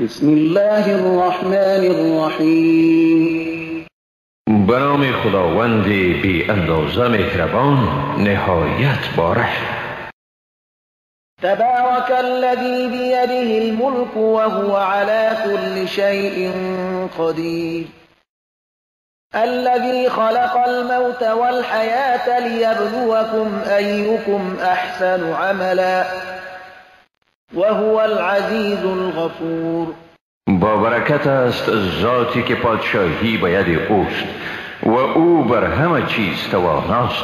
بسم الله الرحمن الرحیم. به نام خداوند بی اندازه مهربان نهایت باره. تبارك الذي بيده الملك وهو على كل شيء قدير الذي خلق الموت والحياة ليبلوكم أيكم أحسن عملا وهو العزيز الغفور. با برکت است ذاتی که پادشاهی به ید اوست و او بر همه چیز تواناست،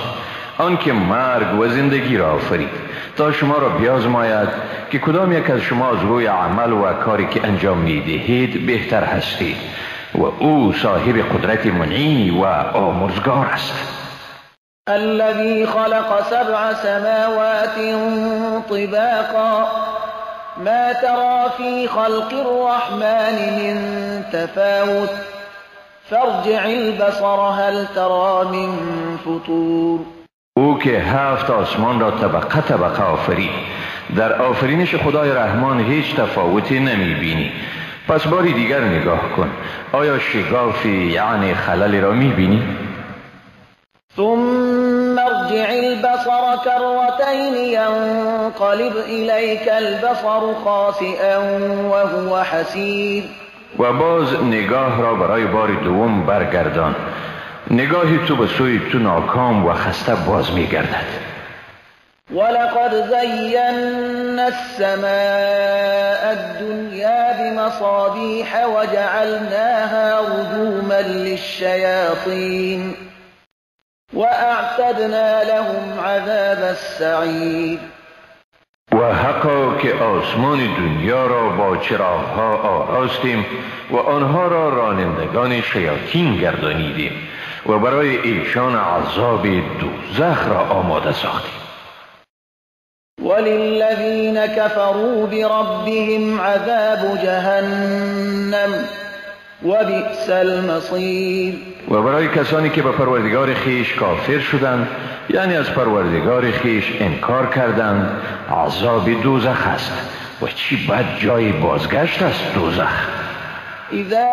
آن که مرگ و زندگی را آفرید تا شما را بیازماید که کدام یک از شما از روی عمل و کاری که انجام می دهید بهتر هستید و او صاحب قدرت منعی و آمرزگار است. الذي خلق 7 سماوات طباقا ما ترى في خلق الرحمن من تفاوت فارجع البصر هل ترى من فطور. او که 7 آسمان را طبقه طبقه آفرید، در آفرینش خدای رحمان هیچ تفاوتی نمی بینی. پس باری دیگر نگاه کن، آیا شگافی یعنی خللی را می بینی؟ ثم ارجع البصر كرتين ينقلب إليك البصر خاسئا وهو حسير. و باز نگاه را برای بار دوم برگردان، نگاهی تو به سوی تو ناکام و خسته باز می گردد. ولقد زينا السماء الدنيا بمصابيح وجعلناها رجوما للشياطين وأعتدنا لهم عذاب السعير. و حقا که آسمان دنیا را با چراغ‌ها آراستیم و آنها را رانندگان شیاطین گردانیدیم و برای ایشان عذاب دوزخ را آماده ساختیم. وللذین كفروا بربهم عذاب جهنم وبئس المصیر. و برای کسانی که به پروردگار خیش کافر شدند، یعنی از پروردگار خیش انکار کردند، عذاب دوزخ است و چی بد جای بازگشت است دوزخ. اذا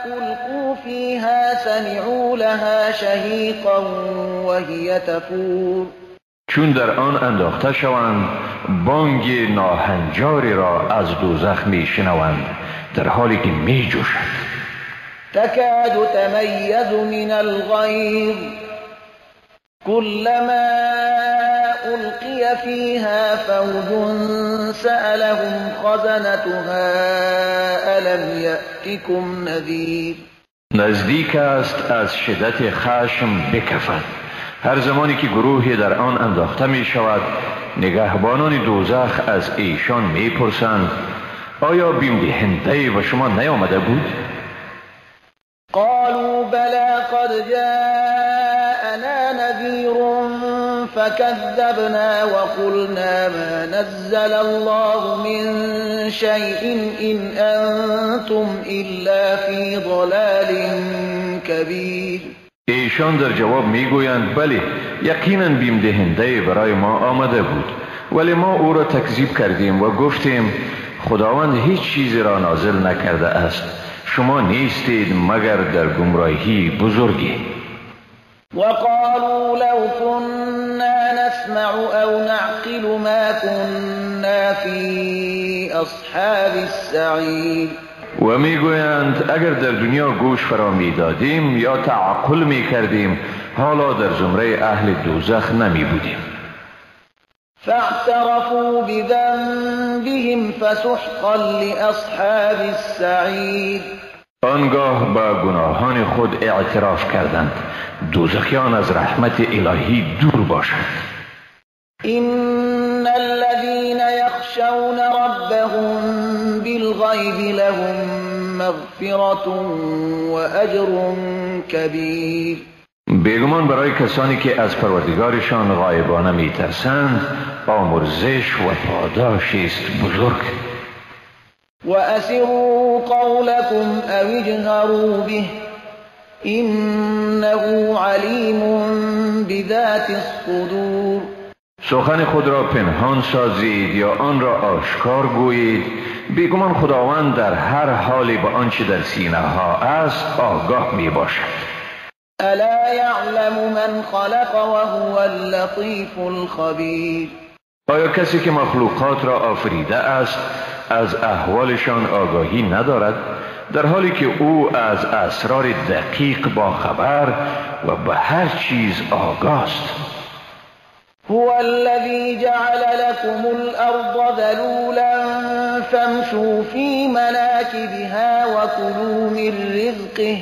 القوا فيها سمعوا لها شهیقا وهي تفور. چون در آن انداخته شوند بانگ ناهنجاری را از دوزخ می شنوند در حالی که می جوشد. تكاد تميز من الغيظ كلما ألقي فيها فوج سألهم خزنتها ألم يأتكم نذير. نزدیک است از شدت خشم بکفد. هر زمانی که گروهی در آن انداخته می شود، نگهبانان دوزخ از ایشان می پرسند آیا بیم دهنده و شما نیامده بود؟ قالوا بلى قد جاءنا نذير فكذبنا وقلنا ما نزل الله من شيء إن أنتم إلا في ضلال كبير. ایشان در جواب میگویند بله، یقینا بیم دهنده برای ما آمده بود، ولی ما او را تکذیب کردیم و گفتیم خداوند هیچ چیزی را نازل نکرده است، شما نیستید مگر در گمراهی بزرگی. وقالوا لو كنا نسمع او نعقل ما كنا في اصحاب السعیر. و میگویند اگر در دنیا گوش فرا میدادیم یا تعقل میکردیم حالا در زمره اهل دوزخ نمی بودیم. فاعترفوا بذنبهم فسحقا لاصحاب السعیر. آنگاه با گناهان خود اعتراف کردند، دوزخیان از رحمت الهی دور باشند. ان الذين يخشون ربهم بالغيب لهم مغفرة واجر كبير. بیگمان برای کسانی که از پروردگارشان غایبانه میترسند آمرزش و پاداشی است بزرگ. واسروا قولكم او اجهروا به انه علیم بذات الصدور. سخن خود را پنهان سازید یا آن را آشکار گویید، بیگمان خداوند در هر حالی به آنچه در سینه ها است آگاه می باشد. ألا يعلم من خلق وهو اللطيف الخبير. آیا کسی که مخلوقات را آفریده است از احوالشان آگاهی ندارد، در حالی که او از اسرار دقیق با خبر و به هر چیز آگاه است؟ هو الذي جعل لكم الأرض ذلولا فامشوا في مناكبها وكلوا من رزقه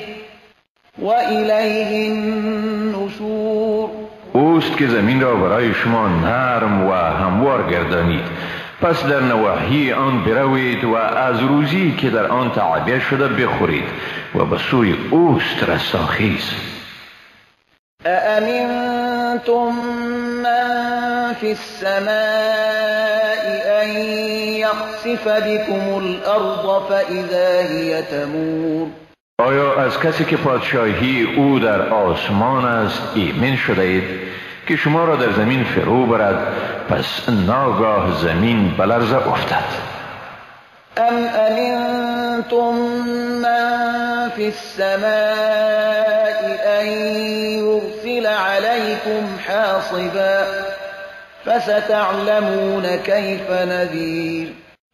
وإلیه النشور. اوست که زمین را برای شما نرم و هموار گردانید، پس در نواحی آن بروید و از روزی که در آن تعبیه شده بخورید و به سوی اوست رستاخیز. أأمنتم من في السماء أن يخسف بكم الأرض فإذا هي تمور. آیا از کسی که پادشاهی او در آسمان است ایمن شده اید که شما را در زمین فرو برد پس ناگاه زمین بلرزه افتد؟ ام امنتم من في السماء ان يرسل عليكم حاصبا فستعلمون كيف نذير.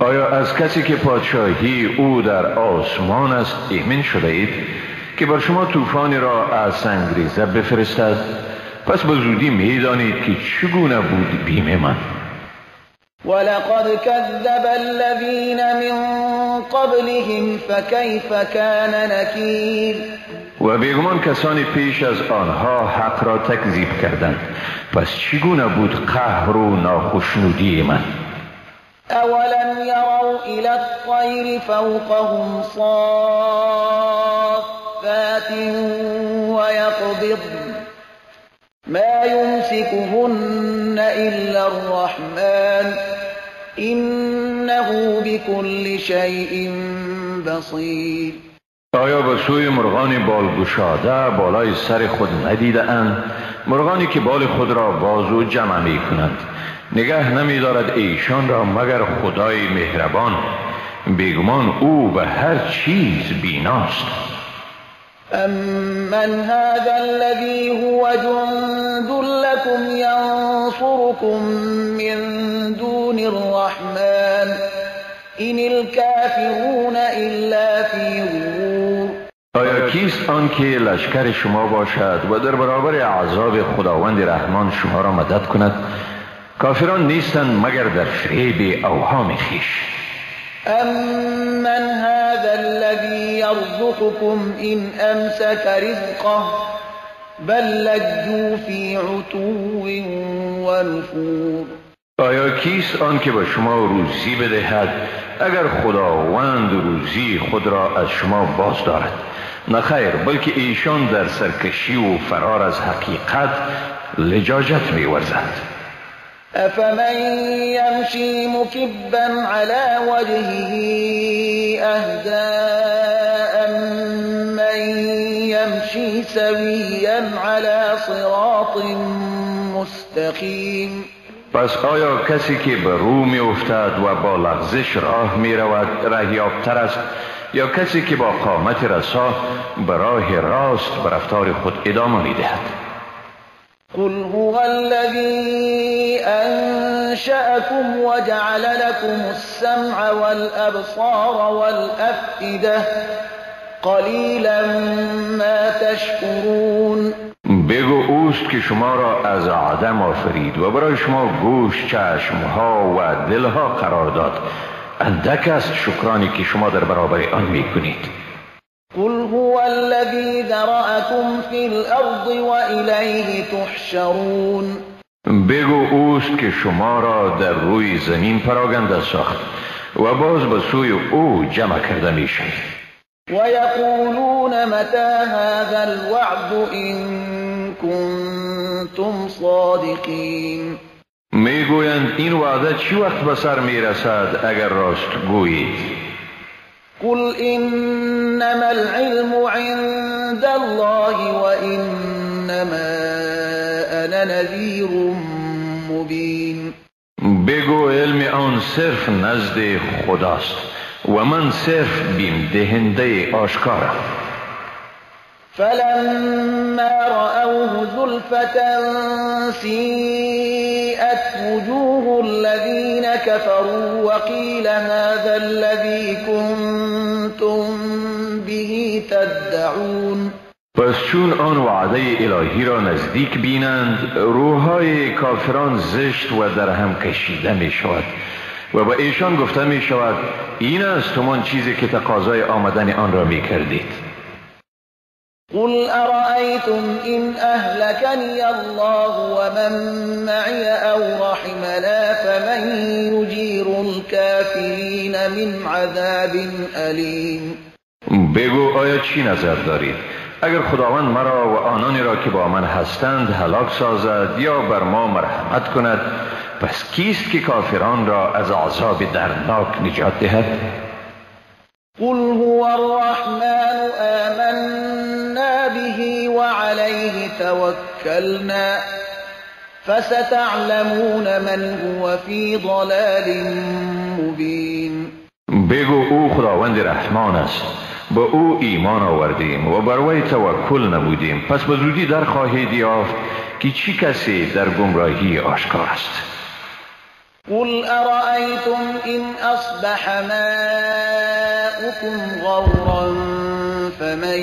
آیا از کسی که پادشاهی او در آسمان است ایمن شده اید که بر شما طوفانی را از سنگریزه بفرستد؟ پس به زودی میدانید که چگونه بود بیم من. ولقد كذب الذين من قبلهم فكيف كان نكير. و بیگمان کسانی پیش از آنها حق را تکذیب کردند، پس چگونه بود قهر و ناخشنودی من. أولم يروا إلى الطير فوقهم صافات ويقبضن ما يمسكهن إلا الرحمن إنه بكل شيء بصير. آیا به سوی مرغان بالگشاده بالای سر خود ندیده اند؟ مرغانی که بال خود را باز و جمع می کنند، نگه نمی دارد ایشان را مگر خدای مهربان، بیگمان او به هر چیز بیناست. أَمَّنْ هَذَا الَّذِي هُوَ جُندٌ لَّكُمْ يَنصُرُكُم مِّن دُونِ الرَّحْمَٰنِ إِنِ الْكَافِرُونَ إِلَّا فِي غُرُورٍ. آیا کیست آن که لشکر شما باشد و در برابر عذاب خداوند رحمان شما را مدد کند؟ کافران نیستند مگر در فریب اوهام خویش. أَمَّنْ هَذَا الَّذِي يَرْزُقُكُمْ إِنْ أَمْسَكَ رِزْقَهُ بَل لَّجُّوا فِي عُتُوٍّ وَنُفُورٍ. آیا کیست آن که به شما روزی بدهد اگر خداوند روزی خود را از شما باز دارد؟ نه خیر، بلکه ایشان در سرکشی و فرار از حقیقت لجاجت می ورزند. أفمن يمشي مكبا على وجهه أهدى أمن يمشي سويا على صراط مستقيم. پس آیا کسی که به رو می افتد و با لغزش راه می رود رهیابتر است یا کسی که با قامت رسا به راه راست به رفتار خود ادامه می دهد؟ قل هو الذي أنشأكم وجعل لكم السمع والأبصار والأفئدة قلیلا ما تشکرون. بگو اوست که شما را از عدم آفرید و برای شما گوش، چشمها و دلها قرار داد. اندک است شکرانی که شما در برابر آن می کنید. قل هو الذي ذرأكم في الأرض وإليه تحشرون. بگو اوست که شما را در روی زمین پراگنده ساخت و باز به سوی او جمع کرده می شوید. ويقولون متى هذا الوعد إن كنتم صادقين. میگویند این وعده چی وقت به سر می رسد اگر راست گویید؟ قل إنما العلم عند الله وإنما أنا نذير مبين. بگو علم آن صرف نزد خداست و من صرف بیم دهنده آشکارم. فلما رأوه زلفة سیئت وجوه الذین كفروا وقیل هذا الذی کنتم به تدعون. پس چون آن وعده الهی را نزدیک بینند، روحهای کافران زشت و در هم کشیده می شود و به ایشان گفته می شود این است همان چیزی که تقاضای آمدن آن را می کردید. قل أرأيتم إن أهلكني الله ومن معي أو رحمنا فمن يجير الكافرين من عذاب أليم. بگو آیا چی نظر دارید؟ اگر خداوند مرا و آنانی را که با من هستند هلاک سازد یا بر ما مرحمت کند، پس کیست که کافران را از عذاب دردناک نجات دهد؟ قل هو الرحمن آمنا به وعليه توكلنا فستعلمون من هو في ضلال مبين. بگو او خداوند رحمان است، به او ایمان آوردیم و بر وی توکل نمودیم، پس به زودی در خواهید یافت که چی کسی در گمراهی آشکار است. قل أرأيتم إن أصبح ماؤكم غورا فمن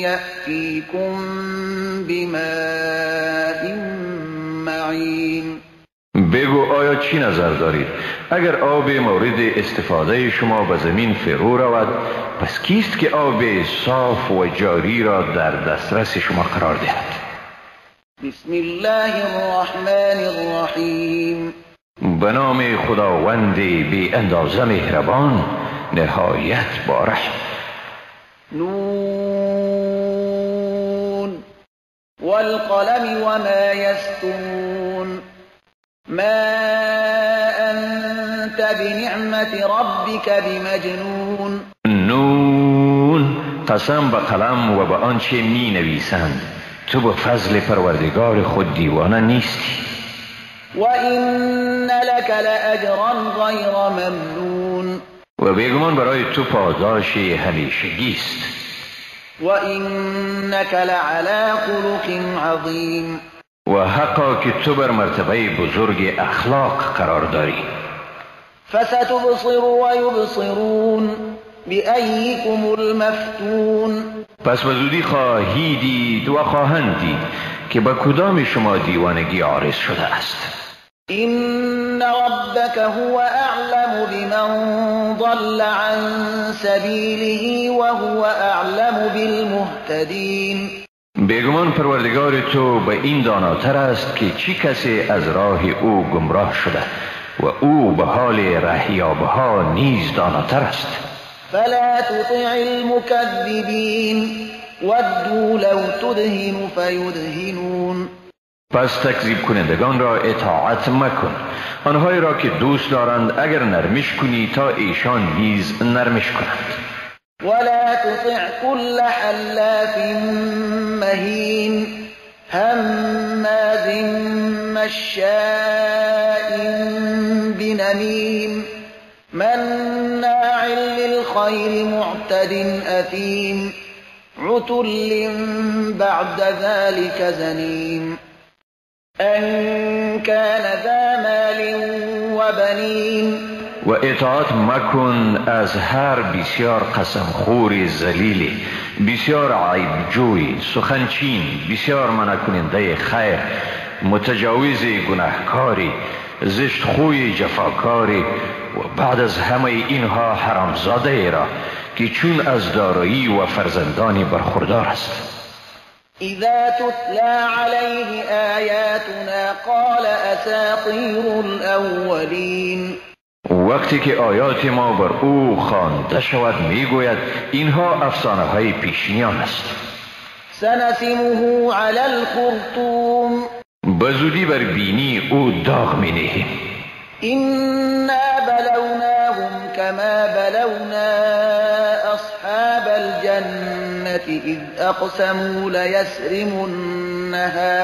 يأتيكم بماء معين. بگو آیا چی نظر دارید؟ اگر آب مورد استفاده شما به زمین فرو رود، پس کیست که آب صاف و جاری را در دسترس شما قرار دهد؟ بسم الله الرحمن الرحیم. به نام خداوند بی اندازه مهربان، نهایت با رحم. نون والقلم وما يسطرون ما أنت بنعمة ربك بمجنون. نون، قسم به قلم و به آنچه می نویسند، تو به فضل پروردگار خود دیوانه نیستی. وَإِنَّ لَكَ لَأَجْرًا غَيْرَ مَمْنُونٍ. و بیگمان برای تو پاداش همیشگی است. وَإِنَّكَ لَعَلَى خُلُقٍ عَظِيمٍ. و حقا که تو بر مرتبه بزرگ اخلاق قرار داری. فَسَتُبْصِرُ وَيُبْصِرُونَ بِأَيِّكُمُ الْمَفْتُونُ. پس به زودی خواهی دید و خواهند دید که به کدام شما دیوانگی عارض شده است. إن ربك هو أعلم بمن ضل عن سبيله وهو أعلم بالمهتدين. بیگمان پروردگار تو به این داناتر است که چی کسی از راه او گمراه شده و او به حال رهیابها نیز داناتر است. فلا تطع المكذبين ودوا لو تدهن فيدهنون. پس تکذیب کنندگان را اطاعت مکن، آنهایی را که دوست دارند اگر نرمش کنی تا ایشان نیز نرمش کنند. ولا تطع كل حلاف مهين هماز مشاء بنميم مناع للخير معتد أثيم عتل بعد ذلك زنيم أن كان ذا مال وبنين. و اطاعت مکن از هر بسیار قسمخور ذلیل، بسیار عیبجوی، سخنچین، بسیار منع کننده خیر، متجاوز گناهکاری، زشتخوی جفاکاری و بعد از همه اینها حرامزاده را که چون از دارایی و فرزندانی برخوردار است. إذا تتلى عليه آياتنا قال أساطير الأولين. وقتی که آیات ما بر او خوانده شود میگوید اینها افسانه های پیشینیان است. سنسمه على الخرطوم. بزودی بر بینی او داغ می نهیم. إنا بلوناهم كما بلونا أصحاب الجنة إذ أقسموا ليسرمنها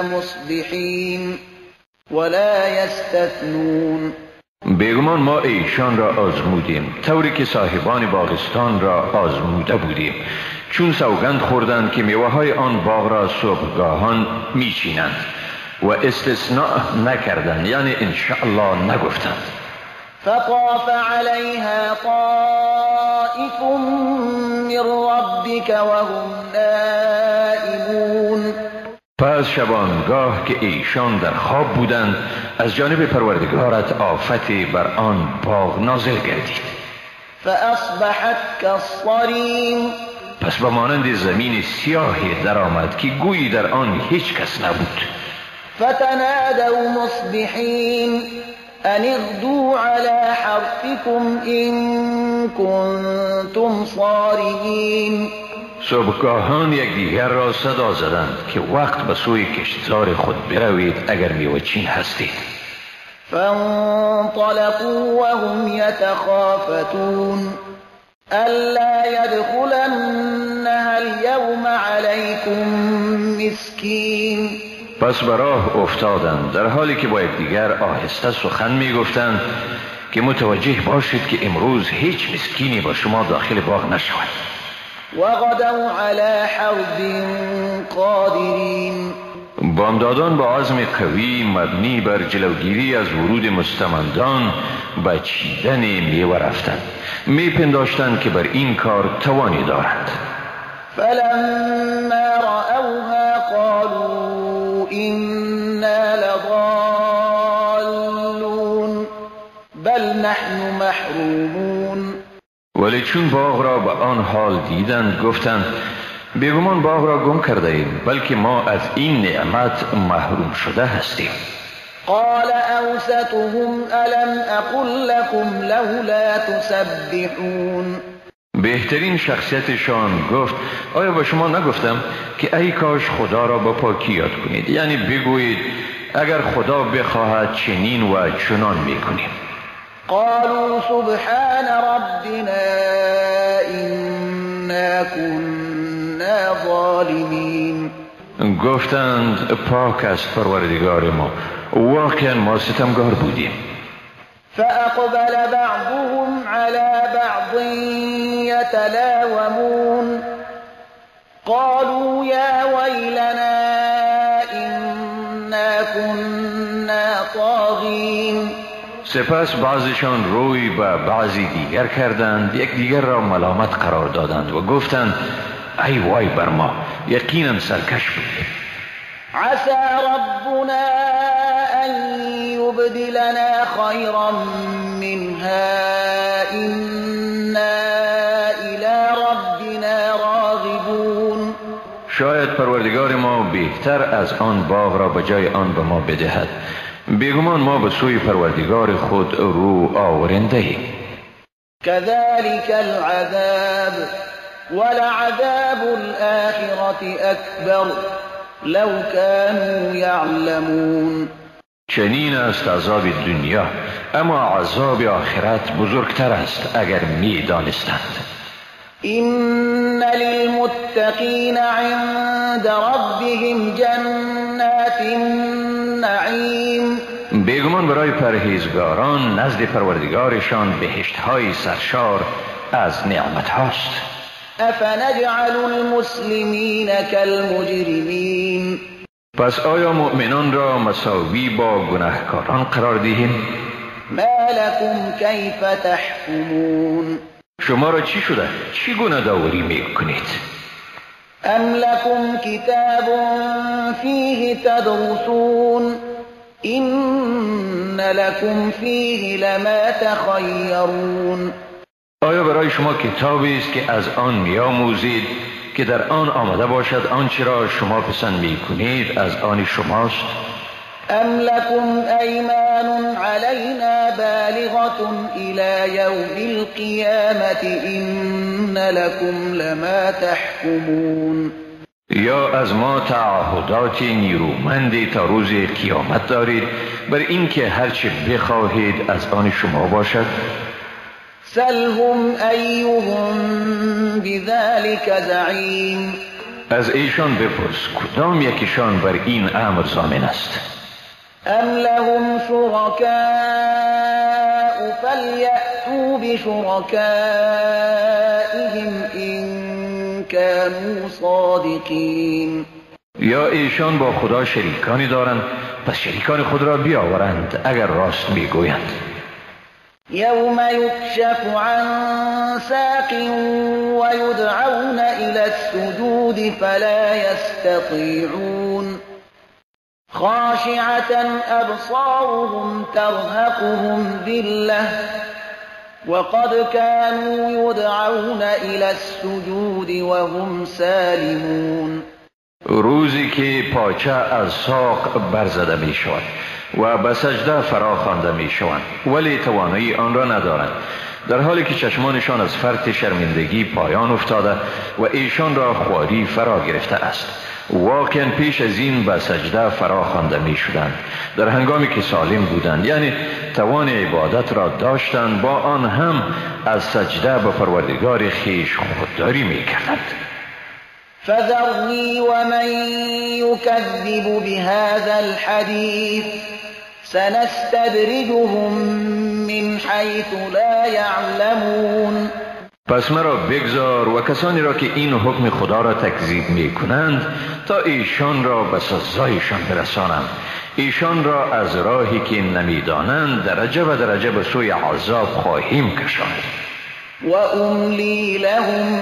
مصبحين ولا يستثنون. بیگمان ما ایشان را آزمودیم طوری که صاحبان باغستان را آزموده بودیم، چون سوگند خوردند که میوه‌های آن باغ را صبحگاهان میچینند و استثناء نکردند، یعنی انشاءالله نگفتند. فطاف عليها طائف من ربك وهم نائمون. پس شبانگاه که ایشان در خواب بودند از جانب پروردگارت آفتی بر آن باغ نازل گردید. فاصبحت كالصريم. پس به مانند زمین سیاهی در آمد که گویی در آن هیچ کس نبود. فتنادوا مصبحين ان اغدوا على حرثكم ان كنتم صارمين. صبحگاهان یکدیگر را صدا زدند که وقت به سوی کشتزار خود بروید اگر میوه‌چین هستید. فانطلقوا وهم يتخافتون ألا يدخلنها اليوم عليكم مسكين. پس به راه افتادند در حالی که با یکدیگر آهسته سخن میگفتند که متوجه باشید که امروز هیچ مسکینی با شما داخل باغ نشود. وغدوا على حرد قادرين. بامدادان با عزم قوی مبنی بر جلوگیری از ورود مستمندان به چیدن میوه رفتند، میپنداشتند که بر این کار توانی دارند. فلما رأوها قالوا إنا لضالون بل نحن محرومون. ولی چون باغ را به آن حال دیدند گفتند بیگمان باغ را گم کرده ایم، بلکه ما از این نعمت محروم شده هستیم. قال اوسطهم الم اقل لكم لولا تسبحون. بهترین شخصیتشان گفت آیا با شما نگفتم که ای کاش خدا را با پاکی یاد کنید، یعنی بگویید اگر خدا بخواهد چنین و چنان میکنیم. قالوا سبحان ربنا إنا كنا ظالمين. گفتند پاک است پروردگار ما، واقعا ما ستمگار بودیم. فأقبل بعضهم على بعض يتلاومون قالوا يا ويلنا إنا كنا طاغين. سپس بعضشان روی به بعضی دیگر کردند، یکدیگر را ملامت قرار دادند و گفتند ای وای بر ما، یقینا سرکش بودیم. عسى ربنا أن يبدلنا خيرا منها إنا إلى ربنا راغبون. شاید پروردگار ما بهتر از آن باغ را به جای آن به ما بدهد، بیگمان ما به سوی پروردگار خود رو آورنده ایم. كذلك العذاب ولعذاب الآخرة أكبر لو كانوا يعلمون. چنین است عذاب دنیا، اما عذاب آخرت بزرگتر است اگر می دانستند. إن للمتقين عند ربهم جنات النعيم. بیگمان برای پرهیزگاران نزد پروردگارشان بهشت‌های سرشار از نعمت هاست. أفنجعل المسلمين كالمجرمين. پس آیا مؤمنان را مساوی با گناهکاران قرار دهیم؟ ما لكم كيف تحكمون. شما را چی شده؟ چی گونه داوری میکنید؟ ام لكم كتاب فيه تدرسون إن لكم فيه لما تخيرون. آیا برای شما کتابی است که از آن میآموزید که در آن آمده باشد آنچه را شما پسند میکنید از آن شماست؟ ام لكم أيمان علينا بالغة إلى يوم القيامة إن لكم لما تحكمون. یا از ما تعهدات نیرومندی تا روز قیامت دارید بر اینکه هرچه بخواهید از آن شما باشد؟ سلهم أيهم بذلك زعيم. از ایشان بپرس کدام یکیشان بر این امر ضامن است؟ ام لهم شركاء شركاء فليأتوا بشركائهم إن كانوا صادقين. یا ایشان با خدا شریکانی دارند، پس شریکان خود را بیاورند اگر راست میگویند. يوم يكشف عن ساق ويدعون إلى السجود فلا يستطيعون خاشعة أبصارهم ترهقهم ذلة وقد كانوا يدعون إلى السجود وهم سالمون. روزی که پاچه از ساق برزده می شود و به سجده فرا خوانده می شوند ولی توانایی آن را ندارند، در حالی که چشمانشان از فرط شرمندگی پایان افتاده و ایشان را خواری فرا گرفته است. واقعا پیش از این به سجده فرا خوانده می شدند در هنگامی که سالم بودند، یعنی توان عبادت را داشتند، با آن هم از سجده به پروردگار خیش خودداری می کردند. فذرني ومن يكذب بهذا الحديث سنستدرجهم من حيث لا يعلمون. پس مرا بگذار و کسانی را که این حکم خدا را تکذیب می کنند تا ایشان را به سزایشان برسانم، ایشان را از راهی که نمیدانند درجه به درجه به سوی عذاب خواهیم کشاند. و املی لهم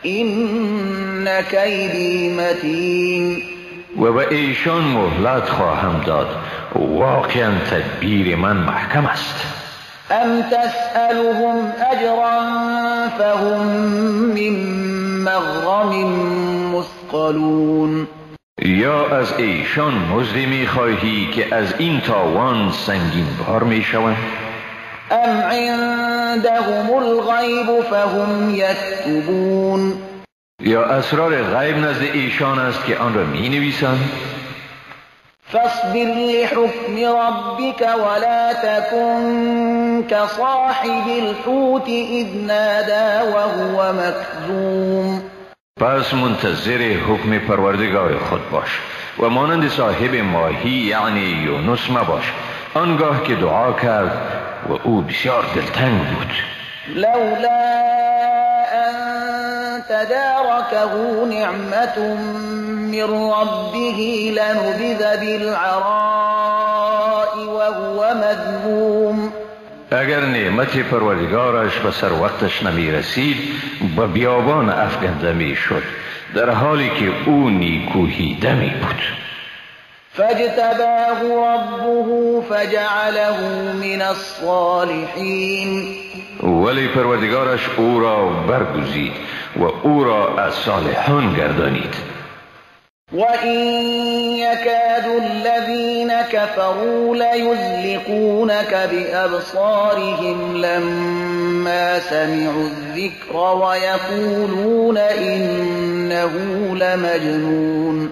این کیدی متین. و به ایشان مهلت خواهم داد، واقعا تدبیر من محکم است. ام تسألهم اجرا فهم من مغرم مثقلون. یا از ایشان مزدی می خواهی که از این تاوان سنگین بار می شوند؟ ام عندهم الغیب فهم یکتبون. یا اسرار غیب نزد ایشان است که آن را می نویسند؟ فاصبر لحكم ربك ولا تكن كصاحب الحوت إذ نادى وهو مكذوم. پس منتظر حکم پروردگار خود باش و مانند صاحب ماهی یعنی یونس مباش آنگاه که دعا کرد و او بسیار دلتنگ بود. لولا ان تداركه نعمة من ربه لنبذ بالعراء وهو مذموم. اگر نعمت پروردگارش به سر وقتش نمی رسید به بیابان افکنده می شد در حالی که او نیکوهیده می بود. فاجتباه ربه فجعله من الصالحین. ولی پروردگارش او را برگزید و او را از صالحان گردانید. وَإِن يَكَادُ الَّذِينَ كَفَرُوا لَيُزْلِقُونَكَ بِأَبْصَارِهِمْ لَمَّا سَمِعُوا الذِّكْرَ وَيَقُولُونَ إِنَّهُ لَمَجْنُونٌ.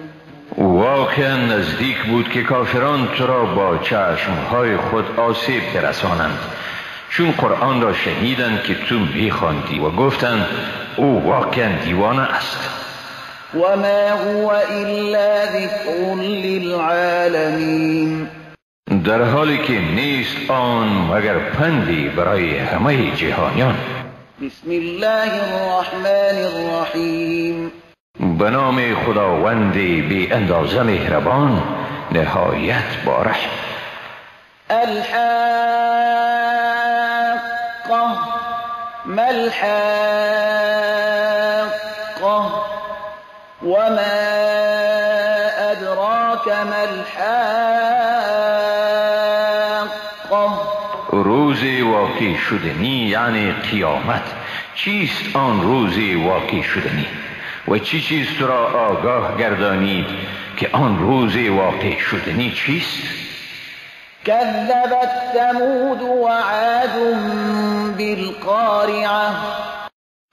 واقعا نزدیک بود که کافران تو را با چشمهای خود آسیب برسانند، چون قرآن را شنیدند که تو می‌خواندی و گفتند او واقعا دیوانه است. وما هو إلا ذكر للعالمين. در حالی که نیست آن مگر پندی برای همه جهانیان. بسم الله الرحمن الرحیم. به نام خداوند بی اندازه مهربان نهایت با رحم. الحاقة ما الحاقة وما أدراك ما الحاقة. روز واقع شدنی یعنی قیامت. چیست آن روز واقع شدنی و چی چیز تو را آگاه گردانید که آن روز واقع شدنی چیست؟ كذبت ثمود وعاد بالقارعة.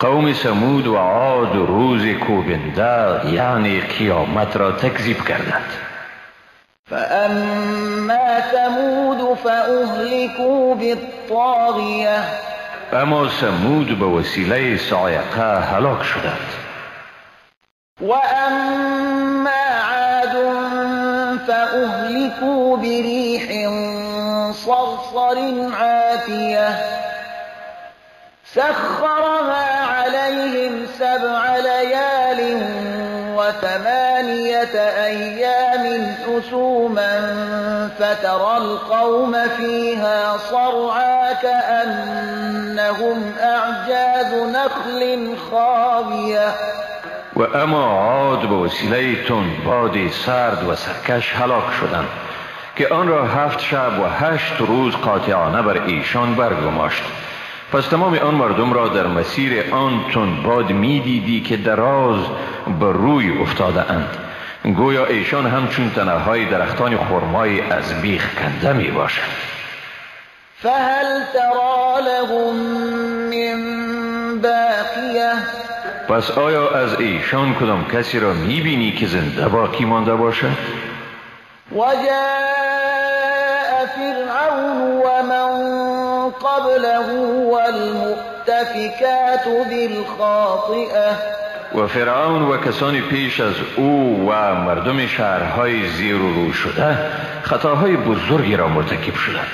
قوم ثمود و عاد روز کوبنده یعنی قیامت را تکذیب کردند. فأما ثمود فأهلكوا بالطاغية. اما ثمود به وسیله صاعقه هلاک شدند. وأما عاد فأهلكوا بريح صرصر عاتية جاثية سخرها عليهم 7 ليال و8 أيام حسوما فترى القوم فيها صرعى كأنهم أعجاز نخل خاوية. و اما عاد به وسیله باد سرد و سرکش هلاک شدند که آن را 7 شب و 8 روز قاطعانه بر ایشان برگماشت. پس تمام آن مردم را در مسیر آن باد می دیدی که دراز بر روی افتاده اند، گویا ایشان همچون تنه های درختان خرمای از بیخ کنده می باشند. فهل ترى لهم من باقیه، پس آیا از ایشان کدام کسی را می بینی که زنده باقی مانده باشد؟ وجاء فرعون ومن قبله والمؤتفكات بالخاطئه، و فرعون و کسانی پیش از او و مردم شهرهای زیر و رو شده خطاهای بزرگی را مرتکب شدند.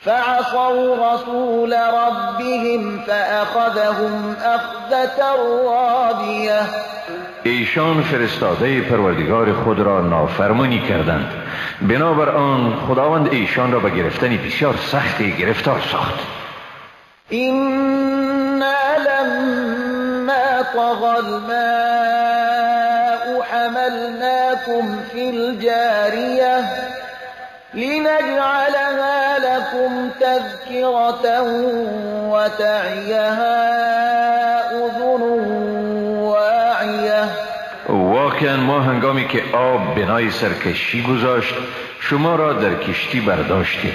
فعصوا رسول ربهم فأخذهم أخذة رابية، ایشان فرستاده پروردگار خود را نافرمانی کردند، بنابر آن خداوند ایشان را به گرفتن بسیار سختی گرفتار ساخت. إنا لما طغى الماء حملناكم في الجارية لنجعلها لكم تذكرة وتعيها أذن واعية. واقعا ما هنگامی که آب بنای سرکشی گذاشت شما را در کشتی برداشتیم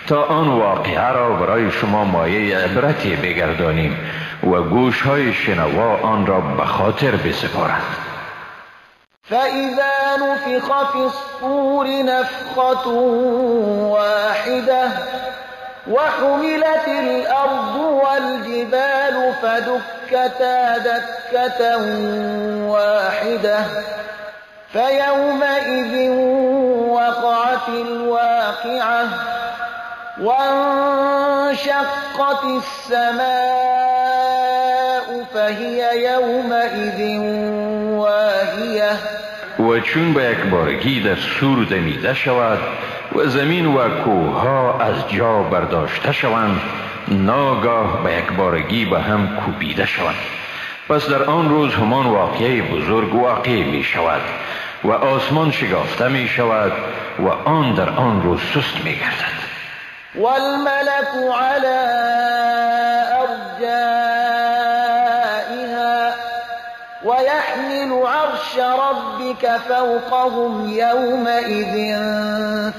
تا آن واقعه را برای شما مایه عبرتی بگردانیم و گوشهای شنوا آن را به خاطر بسپارند. فإذا نفخ في الصور نفخة واحدة وحملت الأرض والجبال فدكتا دكة واحدة فيومئذ وقعت الواقعة وانشقت السماء فهي يومئذ واهية. و چون به یک بارگی در سور دمیده شود و زمین و کوهها از جا برداشته شوند، ناگاه به یک بارگی به هم کوبیده شوند. پس در آن روز همان واقعه بزرگ واقع می شود و آسمان شکافته می شود و آن در آن روز سست می گردد. والملك على أرجائها ويحمل عرش ربك فوقهم يومئذ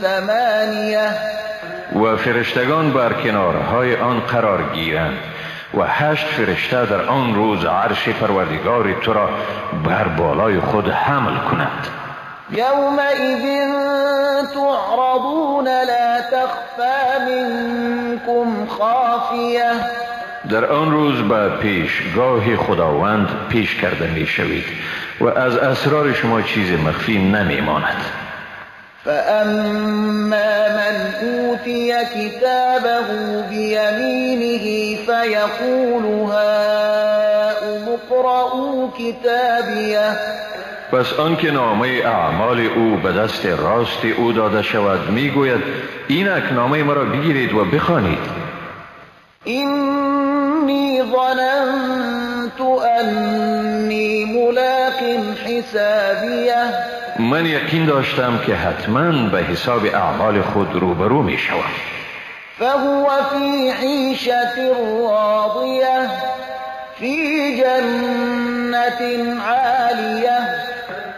8. و فرشتگان بر کنارهای آن قرار گیرند و 8 فرشته در آن روز عرش پروردگار تو را بر بالای خود حمل کنند. يومئذ تعرضون لا تخفى منكم خافية. در آن روز به پیشگاه خداوند پیش کرده می شوید و از اسرار شما چیز مخفی نمی ماند. فأما من أوتي كتابه بيمينه فيقول هاؤم اقرءوا كتابيه. پس آنکه نامه اعمال او به دست راست او داده شود میگوید اینک نامه مرا بگیرید و بخوانید. اینی ظننت انی ملاق حسابیه. من یقین داشتم که حتما به حساب اعمال خود روبرو می شوم. فهو فی عیشة راضیه فی جنت عالیه.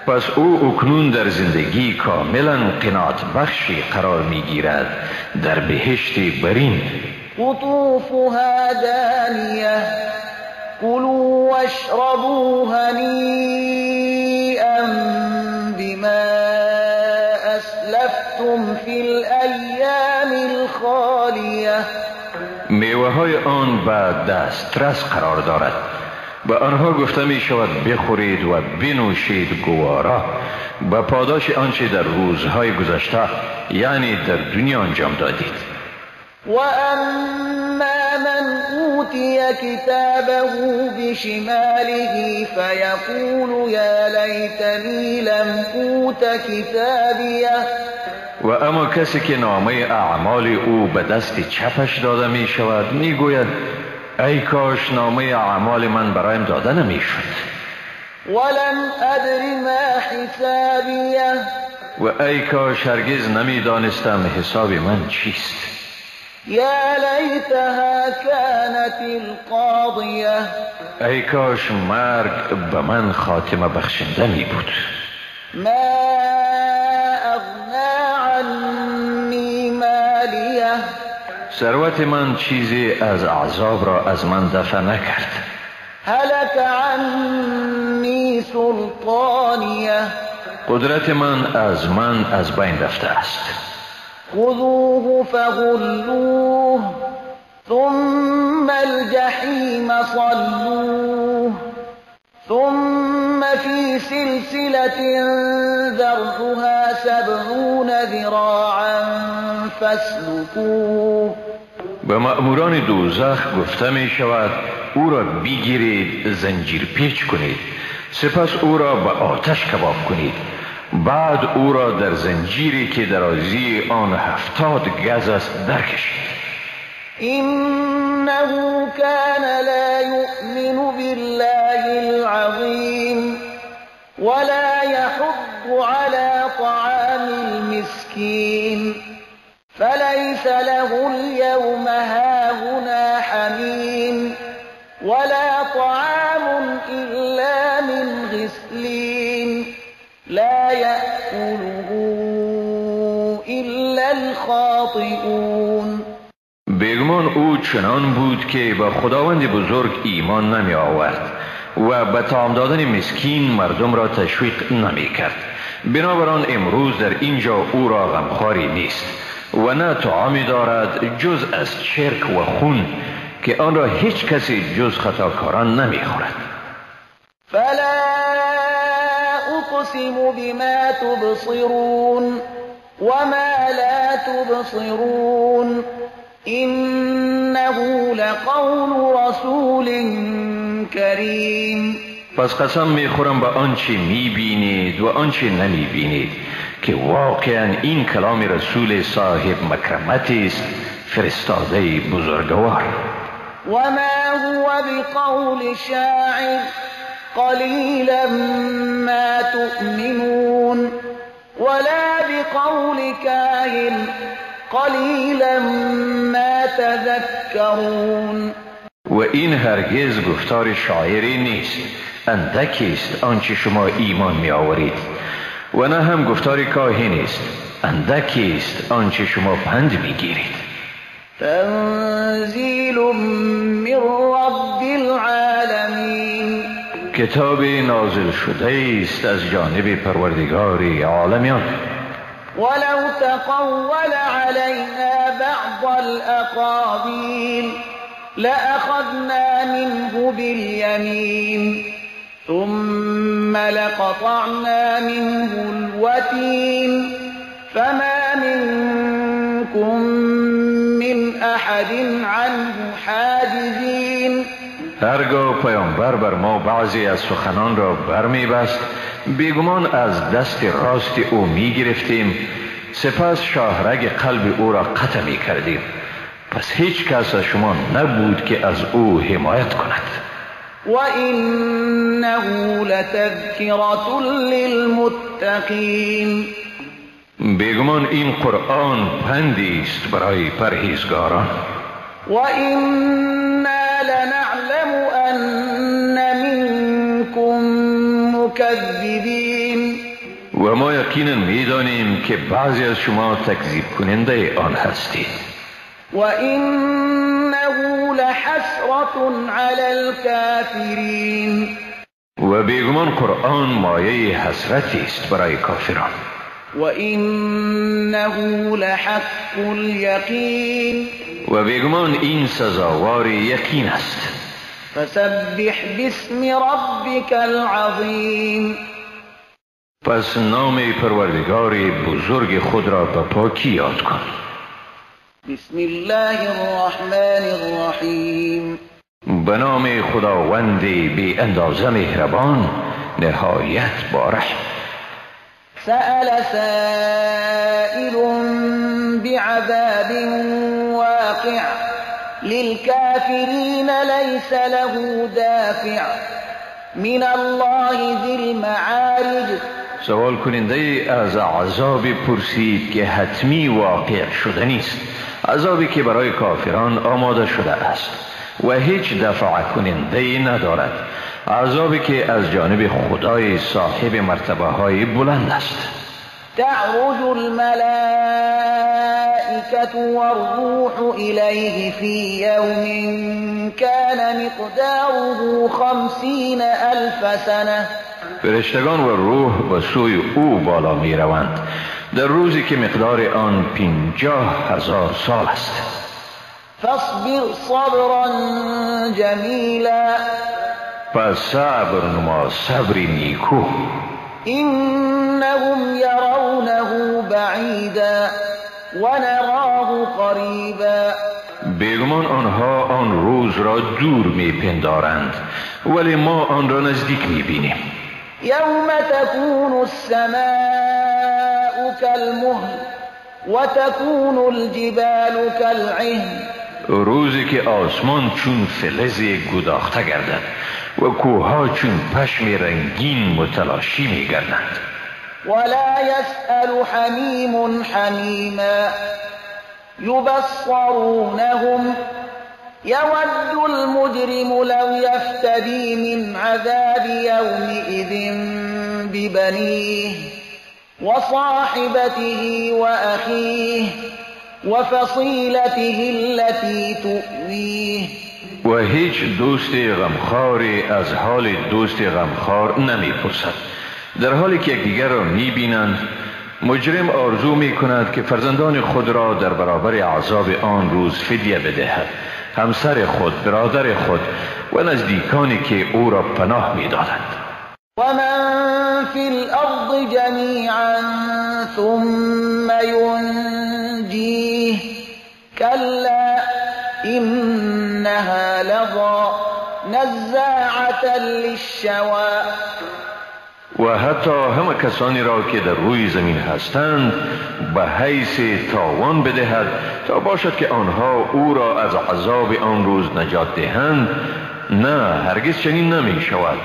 پس او اکنون در زندگی کاملا قناعت بخشی قرار می گیرد در بهشتی برین. قطوفها دانیه کلوا واشربوا هنیئا بما اسلفتم فی الایام الخالیه. میوه های آن به دسترس قرار دارد، به آنها گفته می شود بخورید و بنوشید گوارا به پاداش آنچه در روزهای گذشته یعنی در دنیا انجام دادید. وأما من أوتي كتابه بشماله فيقول يا ليتني لم أوت کتابیه. و اما کسی که نامه اعمال او به دست چپش داده می شود می گوید ای کاش نامه اعمال من برایم داده نمی شد. ولم ادر ما حسابیه. و ای کاش هرگز نمی دانستم حساب من چیست. یا لیتها کانت القاضیه. ای کاش مرگ به من خاتمه بخشنده می بود. ما اغنا عنی مالیه. ثروت من چیزی از عذاب را از من دفع نکرد. هلك عنی سلطانیه. قدرت من از بین رفته است. خذوه فغلوه ثم الجحیم صلوه ثم في سلسلة ذرعها 70 ذراعا فاسلكوه. به مأموران دوزخ گفته می شود او را بگیرید، زنجیر پیچ کنید، سپس او را به آتش کباب کنید، بعد او را در زنجیری که درازی آن 70 گز است درکشید. إنه كان لا يؤمن بالله العظيم ولا يحض على طعام المسكين فليس له اليوم هاهنا حميم ولا طعام إلا من غسلين لا يأكله إلا الخاطئون. بیگمان او چنان بود که به خداوند بزرگ ایمان نمی آورد و به طعام دادن مسکین مردم را تشویق نمی کرد. بنابراین امروز در اینجا او را غمخواری نیست و نه طعامی دارد جز از چرک و خون که آن را هیچ کسی جز خطاکاران نمی خورد. فلا اقسم بما تبصرون وما لا تبصرون إنه لقول رسول کریم. پس قسم می خورم به آنچه می بینید و آنچه نمی بینید که واقعا این کلام رسول صاحب مکرمت است، فرستاده بزرگوار. وما هو بقول شاعر قلیلا ما تؤمنون ولا بقول کاهن قلیلا ما تذکرون. و این هرگز گفتار شاعری نیست، اندکی است آنچه شما ایمان می آورید، و نه هم گفتار کاهن است، اندکی است آنچه شما پند می گیرید. تنزیل من رب العالمین. کتاب نازل شده است از جانب پروردگار عالمیان. ولو تقول علينا بعض الأقاويل لأخذنا منه باليمين ثم لقطعنا منه الوتين فما منكم من أحد عنه حاجزين. هرگاه پیامبر بر ما بعضی از سخنان را برمی بست بیگمان از دست راست او می گرفتیم، سپس شاهرگ قلب او را قطع می کردیم، پس هیچ کس از شما نبود که از او حمایت کند. و انه لتذکرة للمتقین. بیگمان این قرآن پندی است برای پرهیزگاران. و انا لنعلم ان منکم مکذبین. و ما یقینا می‌دانیم که بعضی از شما تکذیب کننده آن هستید. و انه لحسرة علی الکافرین. و بیگمان قرآن مایه حسرتی است برای کافران. و انه لحق الیقین. و بیگمان این سزاوار یقین است. فسبح باسم ربک العظیم. پس نام پروردگار بزرگ خود را به پاکی یاد کن. بسم الله الرحمن الرحیم. به نام خداوند بی اندازه مهربان نهایت بارش. سأل سائل بعذاب واقع للكافرين ليس له دافع من الله ذي المعارج. سوال کننده از عذابی پرسید که حتمی واقع شده نیست، عذابی که برای کافران آماده شده است و هیچ دفع کننده ندارد، عذابی که از جانب خدای صاحب مرتبه های بلند است. تعرج الملائكة والروح إليه في يوم كان مقداره 50,000 سنة. فرشتگان و روح به سوی او بالا می روند در روزی که مقدار آن 50,000 سال است. فاصبر صبرا جمیلا. پس صبر نما صبری نیکو. إنهم يرونه بعيدا ونراه قريبا. بیگمان آنها آن روز را دور می پندارند ولی ما آن را نزدیک می بینیم. يوم تكون السماء كالمهل وتكون الجبال كالعهن. روزی که آسمان چون فلز گداخته گردد و کوهها چون پشم رنگین متلاشی می گردند. ولا يسأل حميم حميما يبصرونهم يود المجرم لو يفتدي من عذاب يومئذ ببنيه وصاحبته وأخيه وفصيلته التي تؤويه. و هیچ دوست غمخواری از حال دوست غمخوار نمی پرسد. در حالی که یکدیگر را می بینند، مجرم آرزو می کند که فرزندان خود را در برابر عذاب آن روز فدیه بدهد، همسر خود، برادر خود و نزدیکانی که او را پناه می دادند. و من فی الارض جمیعا ثم ینجیه کلا إنها لظى نزاعة للشوى. و حتی همه کسانی را که در روی زمین هستند به حیث تاوان بدهد تا باشد که آنها او را از عذاب آن روز نجات دهند. نه، هرگز چنین نمی شود.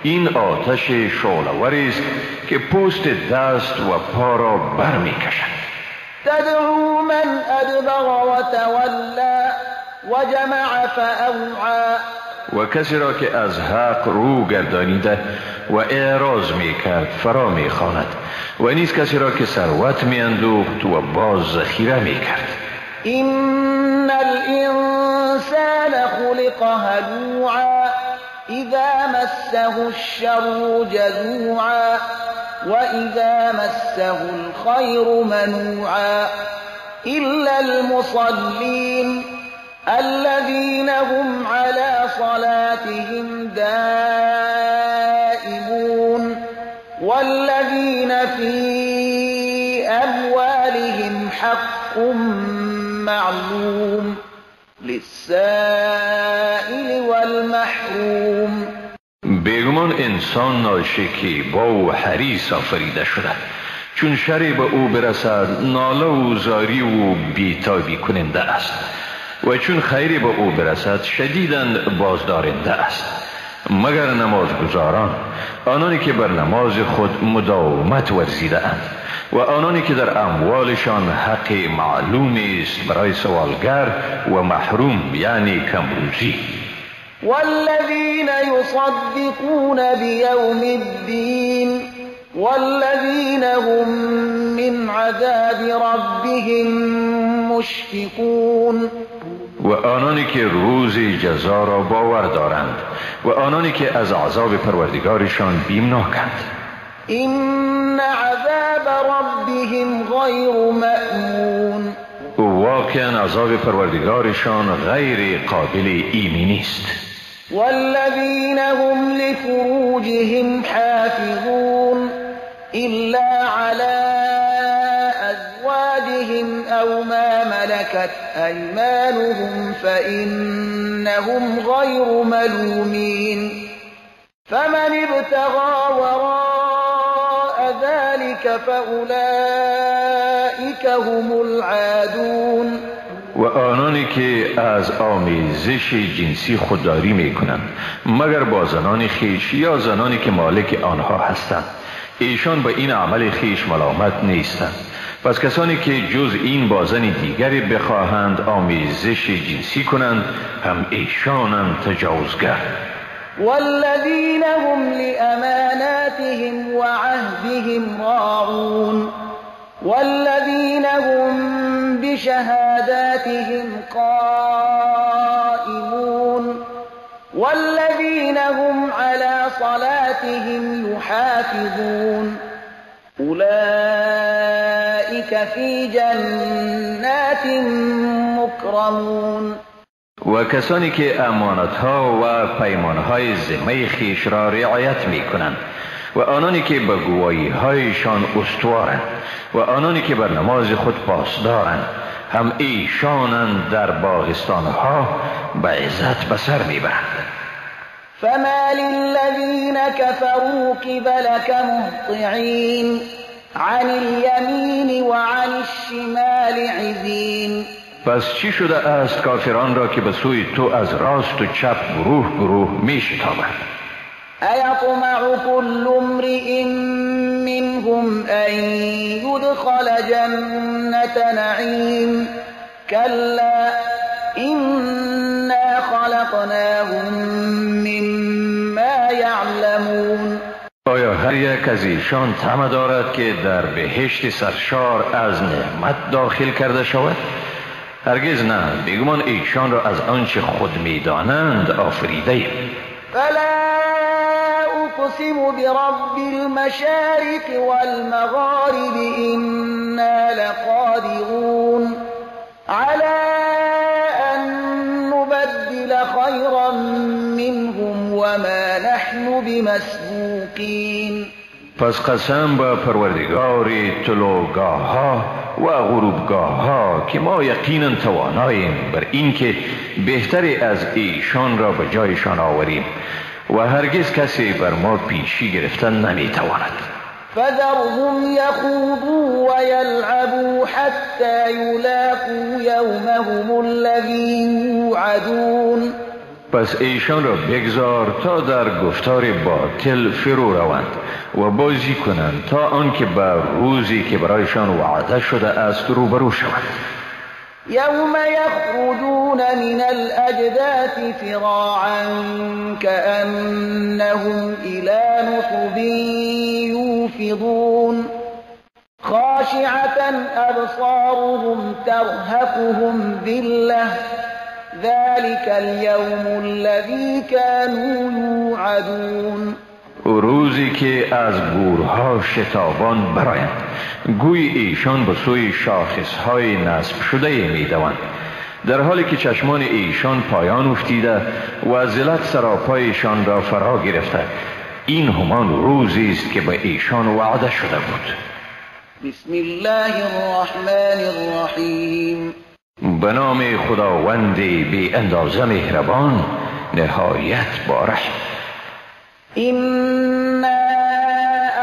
این آتش شعله‌ور است که پوست دست و پا را بر می کشد. تدعو من ادبر و تولی وجمع فأوعى. و کسی را که از حق رو گردانیده و اعراض می کرد فرا می خواند و نیز کسی را که ثروت می اندوخت و باز ذخیره می کرد. این الانسان خلق هلوعا اذا مسه الشر جزوعا و اذا مسه الخیر منوعا الا المصلين الذين هم على صلاتهم دائمون والذين في أموالهم حق معلوم للسائل والمحروم. بیگمان انسان ناشکیبا و حریص آفریده شده، چون شری به او برسد ناله و زاری و بیتابی کننده است و چون خیری به او برسد شدیداً بازدارنده است، مگر نمازگزاران، آنانی که بر نماز خود مداومت ورزیده اند و آنانی که در اموالشان حق معلوم است برای سوالگر و محروم یعنی کمروزی. والذین یصدقون بیوم الدین والذین هم من عذاب ربهم مشفقون. و آنانی که روز جزا را باور دارند و آنانی که از عذاب پروردگارشان بیمناکند. این عذاب ربهم غیر مأمون. واقعا عذاب پروردگارشان غیر قابل ایمنی است. والذین هم لفروجهم حافظون الا على ازواجهم او ما ملكت ملكت أيمانهم فإنهم غير ملومين فمن ابتغى وراء ذلك فأولئك هم العادون. و آنانی که از آمیزش جنسی خودداری می کنند مگر با زنان خیش یا زنانی که مالک آنها هستند، ایشان با این عمل خیش ملامت نیستند. پس کسانی که جز این با زن دیگری بخواهند آمیزش جنسی کنند هم ایشانند تجاوزگر. والذین هم لأماناتهم وعهدهم راعون والذین هم بشهاداتهم قائمون والذین هم على صلاتهم يحافظون أولئك في جنات مكرمون. و کسانی که امانتها و پیمانهای ذمه خویش را رعایت می کنند و آنانی که به گواهی هایشان استوارند و آنانی که بر نماز خود پاسدارند هم ایشانند در باغستانها به عزت به سر می برند. فما للذين كفروا قبلك مهطعين عن اليمين وعن الشمال عزين. پس چی شده است کافران را که به سوی تو از راست و چپ گروه گروه می شتابند؟ أيطمع كل امرئ منهم أن يدخل جنة نعيم كلا إنا خلقناهم مما يعلمون. آیا هر یک از ایشان طمع دارد که در بهشت سرشار از نعمت داخل کرده شود؟ هرگز نه، بیگمان ایشان را از آنچه خود می‌دانند آفریده ایم. فلا أقسم برب المشارق والمغارب إنا لقادرون على أن نبدل خيرا منهم وما نحن بمسبوقين. پس قسم به پروردگار طلوعگاه ها و غروبگاه ها که ما یقینا تواناییم بر این که بهتری از ایشان را به جایشان آوریم و هرگز کسی بر ما پیشی گرفتن نمیتواند. فذرهم يخوضوا ويلعبوا حتى يلاقوا يومهم الذي يوعدون. پس ایشان را بگذار تا در گفتار باطل فرو روند و بازی کنند تا آنکه به روزی که برایشان وعده شده است روبرو شوند. يوم يخرجون من الأجداث فراعا كأنهم إلى نصب يوفضون خاشعة أبصارهم ترهقهم ذلة ذلك اليوم الذي كانوا يوعدون. روزی که از گورها شتابان برایند گوی ایشان به سوی شاخصهای نصب شده می دوند در حالی که چشمان ایشان پایان افتیده و ذلت سراپایشان را فرا گرفته. این همان روزی است که به ایشان وعده شده بود. بسم الله الرحمن الرحیم. به نام خداوند بی اندازه مهربان نهایت با رحم. إنا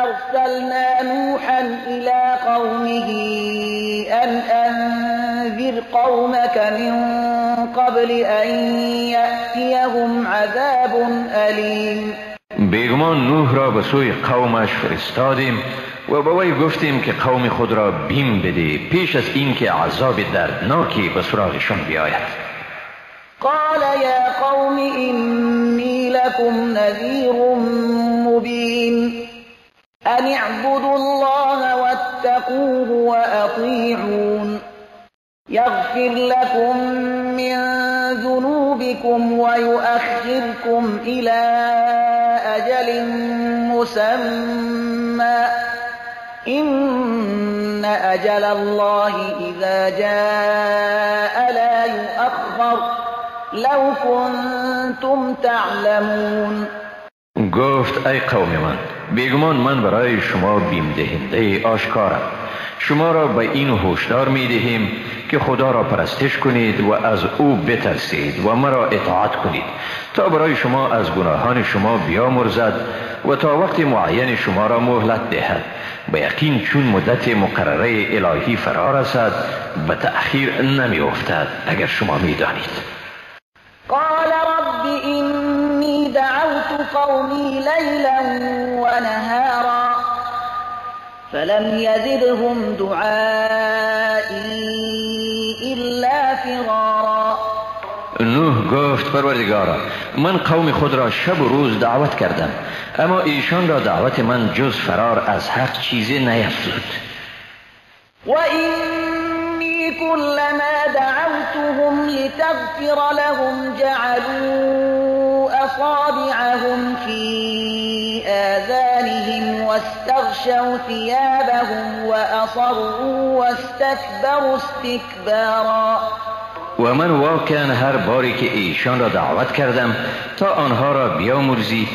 أرسلنا نوحا إلى قومه أن أنذر قومك من قبل أن يأتيهم عذاب أليم. بیگمان نوح را به سوی قومش فرستادیم و به وی گفتیم که قوم خود را بیم بده پیش از این که عذاب دردناکی به سراغشان بیاید. قال يا قوم إني لكم نذير مبين أن اعبدوا الله واتقوه وأطيعون يغفر لكم من ذنوبكم ويؤخركم إلى أجل مسمى إن أجل الله إذا جاء لا يؤخر لو کنتم تعلمون. گفت ای قوم من، بیگمان من برای شما بیم دهنده آشکارم شما را به این هشدار می دهیم که خدا را پرستش کنید و از او بترسید و مرا اطاعت کنید تا برای شما از گناهان شما بیامرزد و تا وقت معین شما را مهلت دهد. به یقین چون مدت مقرره الهی فرا رسد به تأخیر نمی افتد اگر شما می دانید. قال رب إني دعوت قومي ليلا ونهارا فلم يزدهم دعائي إلا فرارا. نوح گفت پروردگارا من قوم خود را شب و روز دعوت کردم اما ایشان را دعوت من جز فرار از حق چیزی نیفزود. وإني كلما دعوتهم لتغفر لهم جعلوا أصابعهم في آذانهم واستغشوا ثيابهم وأصروا واستكبروا استكبارا. و من واقعا هر باری که ایشان را دعوت کردم تا آنها را بیامرزی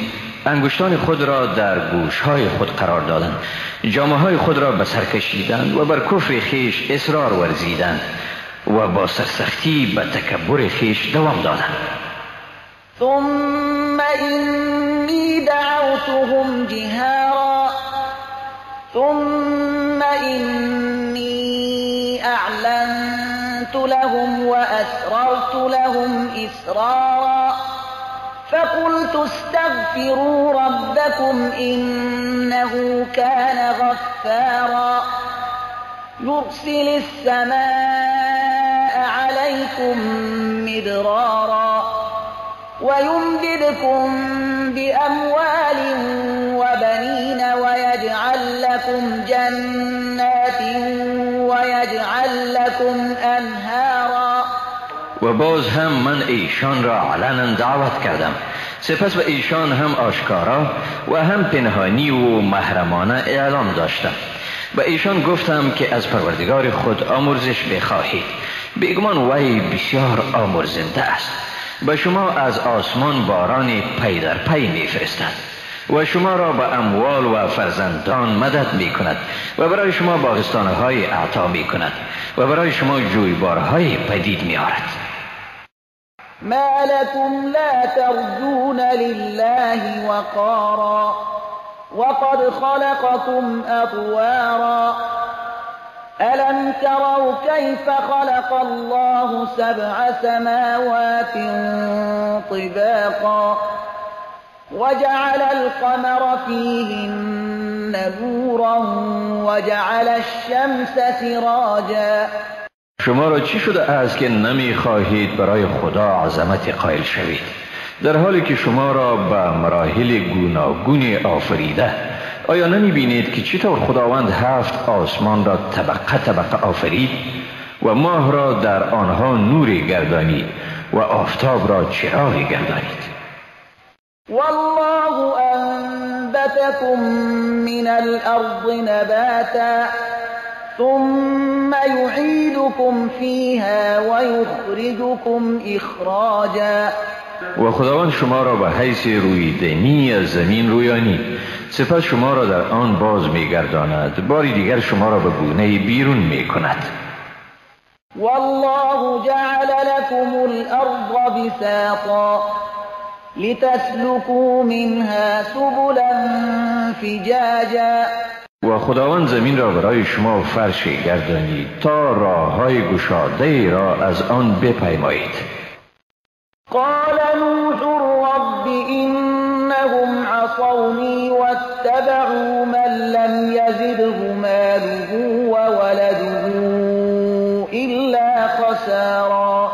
انگشتان خود را در گوشهای خود قرار دادند، جامه‌های خود را به سر کشیدند و بر کفر خیش اصرار ورزیدند و با سرسختی به تکبر خیش دوام دادند. ثم إني دعوتهم جهارا ثم إني أعلنت لهم وأسررت لهم إسرارا فقلت استغفروا ربكم إنه كان غفارا يرسل السماء عليكم مدرارا ويمددكم بأموال وبنين ويجعل لكم جنات ويجعل لكم أنهارا. و باز هم من ایشان را علنا دعوت کردم، سپس به ایشان هم آشکارا و هم پنهانی و محرمانه اعلام داشتم. به ایشان گفتم که از پروردگار خود آمرزش بخواهید، بیگمان وی بسیار آمرزنده است. به شما از آسمان باران پی در پی می فرستد و شما را به اموال و فرزندان مدد می کند و برای شما باغستانهای اعطا می کند و برای شما جویبارهای پدید می آرد. ما لكم لا ترجون لله وقارا وقد خلقكم أطوارا ألم تروا كيف خلق الله 7 سماوات طباقا وجعل القمر فيهن نورا وجعل الشمس سراجا. شما را چی شده است که نمی خواهید برای خدا عظمت قائل شوید، در حالی که شما را به مراحل گوناگون آفریده؟ آیا نمی بینید که چطور خداوند 7 آسمان را طبقه طبقه آفرید و ماه را در آنها نوری گردانید و آفتاب را چراغی گردانید؟ والله أنبتكم من الأرض نباتا ثم يعيدكم فيها ويخرجكم إخراجا. و خداوند شما را به حیث رویدنی از زمین رویانید، سپس شما را در آن باز می‌گرداند، باری دیگر شما را به گونه بیرون می‌کند. والله جعل لكم الأرض بساطا لتسلكوا منها سبلا فجاجا. و خداوند زمین را برای شما فرش گردانید تا راه‌های گشاده را از آن بپیمایید. قال نوح رب إنهم عصوني واتبعوا من لم يزده ماله وولده إلا خسارا.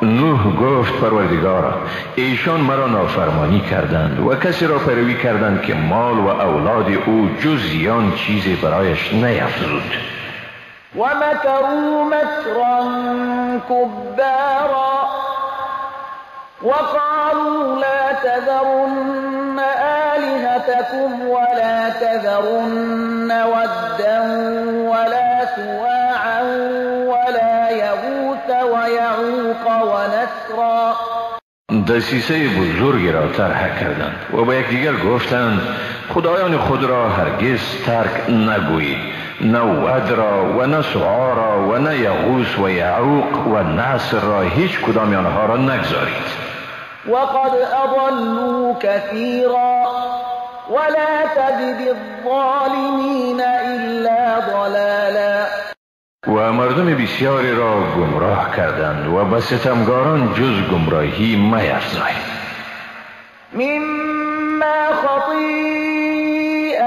نوح گفت پروردگارا ایشان مرا نافرمانی کردند و کسی را پیروی کردند که مال و اولاد او جز زیان چیزی برایش نیفزود. ومكروا مكرا كبارا وقالوا لا تذرن آلهتكم ولا تذرن ودا ولا سواعا ولا يغوث ويعوق ونسرا. دسیسه بزرگی را طرح کردند و به یکدیگر گفتند خدایان خود را هرگز ترک نگویید، نه ود را و نه سوعا را و نه یغوث و یعوق و نصر را هیچ کدام آنها را نگذارید. وقد اضلوا كثيرا ولا تزد الظالمین الا ضلالا. و مردم بسیاری را گمراه کردند و به ستمگاران جز گمراهی میفزایید. مما خطیئاتهم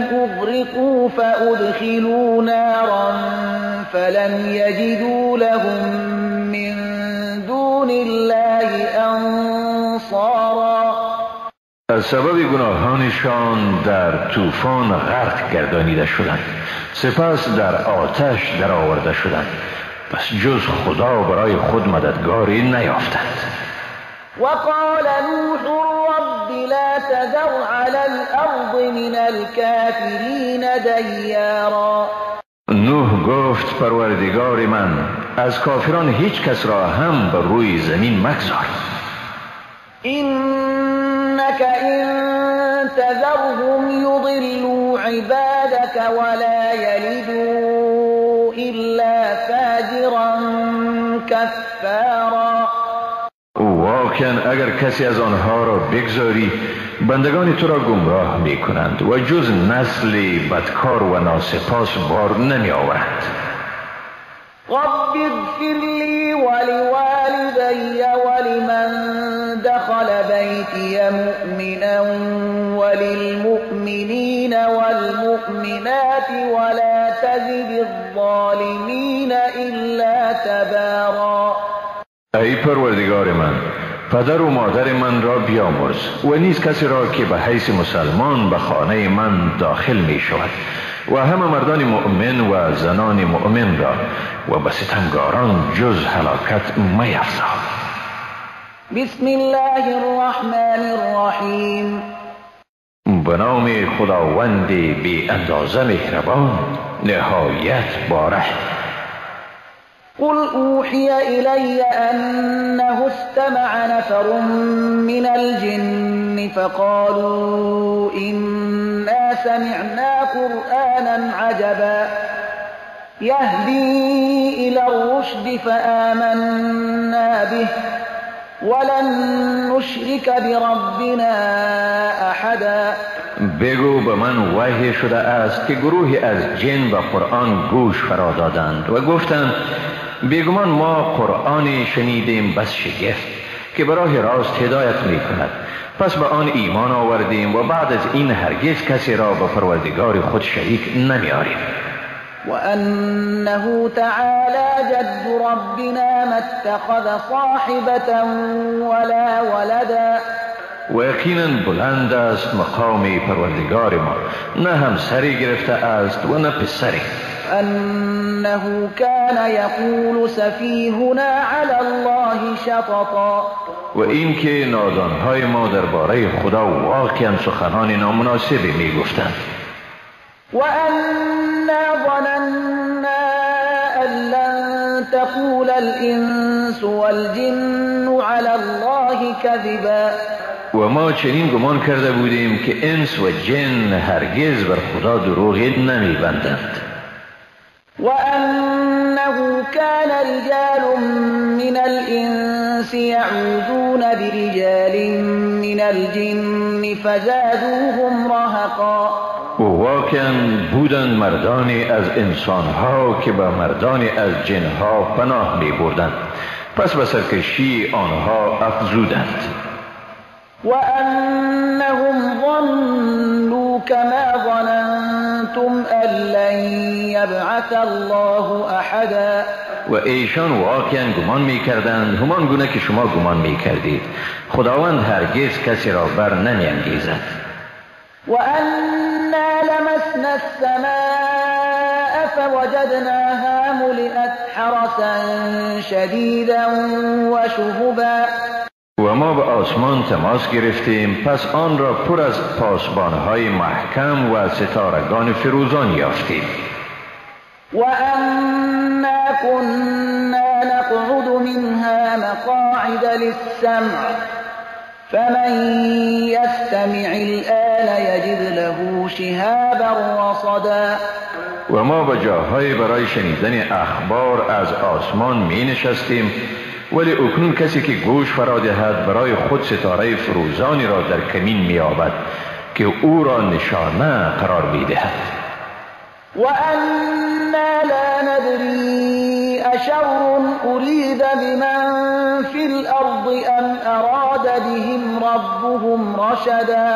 اغرقوا فادخلوا نارا فلم یجدوا لهم من دون الله انصارا. از سبب گناهانشان در طوفان غرق گردانیده شدند، سپس در آتش در آورده شدند، پس جز خدا برای خود مددگاری نیافتند. وقال نوح رب لا تذر على الارض من الكافرین دیارا. نوح گفت پروردگار من، از کافران هیچ کس را هم بر روی زمین مگذار. إنك إن تذرهم يضلوا عبادك ولا يلدوا إلا فاجرا كفارا. واقعا اگر کسی از آنها را بگذاری بندگان تو را گمراه می کنند و جز نسل بدکار و ناسپاس بار نمی آورند. رب اغفر لي ولوالدي ولمن دخل بيتي مؤمنا وللمؤمنين والمؤمنات ولا تزد الظالمين إلا تبارا. ای پروردگار من، پدر و مادر من را بیامرز و نیز کسی را که به حیث مسلمان به خانه من داخل می شود و همه مردان مؤمن و زنان مؤمن را و به ستمگاران جز هلاکت میفزا. بسم الله الرحمن الرحیم. به نام خداوند بی اندازه مهربان نهایت باره. قل اوحی الی انه استمع نفر من الجن فقالوا انا سمعنا قرآنا عجبا يهدي الى الرشد فآمنا به ولن نشرك بربنا احدا. بگو به من وحی شده است که گروهی از جن به قرآن گوش فرا دادند و گفتند بیگمان ما قرآن شنیدیم بس شگفت که به راه راست هدایت می کند، پس به آن ایمان آوردیم و بعد از این هرگز کسی را به پروردگار خود شریک نمیاریم. وأنه تعالى جد ربنا ما اتخذ صاحبة ولا ولدا. و یقینا بلند است مقام پروردگار ما، نه همسری گرفته است و نه پسری. أنه كان يقول سفيهنا على الله شططا. و این که نادانهای ما درباره خدا واقعا سخنان نامناسبی می گفتند. وأنا ظننا أن لن تقول الإنس والجن على الله كذبا. و ما چنین گمان کرده بودیم که انس و جن هرگز بر خدا دروغی نمی بندند. وأنه كان رجال من الإنس يعوذون برجال من الجن فزادوهم رهقا. و واقعا بودند مردانی از انسانها که به مردانی از جنها پناه می بردند، پس به سرکشی آنها افزودند. وأنهم ظنوا كما ظننتم أن لن يبعث الله أحدا. و ایشان واقعا گمان می کردند همان گونه که شما گمان می کردید، خداوند هرگز کسی را بر نمی انگیزد. وأنا لمسنا السماء فوجدناها ملئت حرسا شديدا وشهبا. و ما به آسمان تماس گرفتیم، پس آن را پر از پاسبانهای محکم و ستارگان فروزان یافتیم. وأنا كنا نقعد منها مقاعد للسمع فمن يستمع الآن یجد له شهابا رصدا. و ما به جاهای برای شنیدن اخبار از آسمان می نشستیم، ولی اکنون کسی که گوش فرا دهد برای خود ستاره فروزانی را در کمین می یابد که او را نشانه قرار می دهد. و انا لا ندری اشر ارید بمن فی الارض ام اراد بهم ربهم رشدا.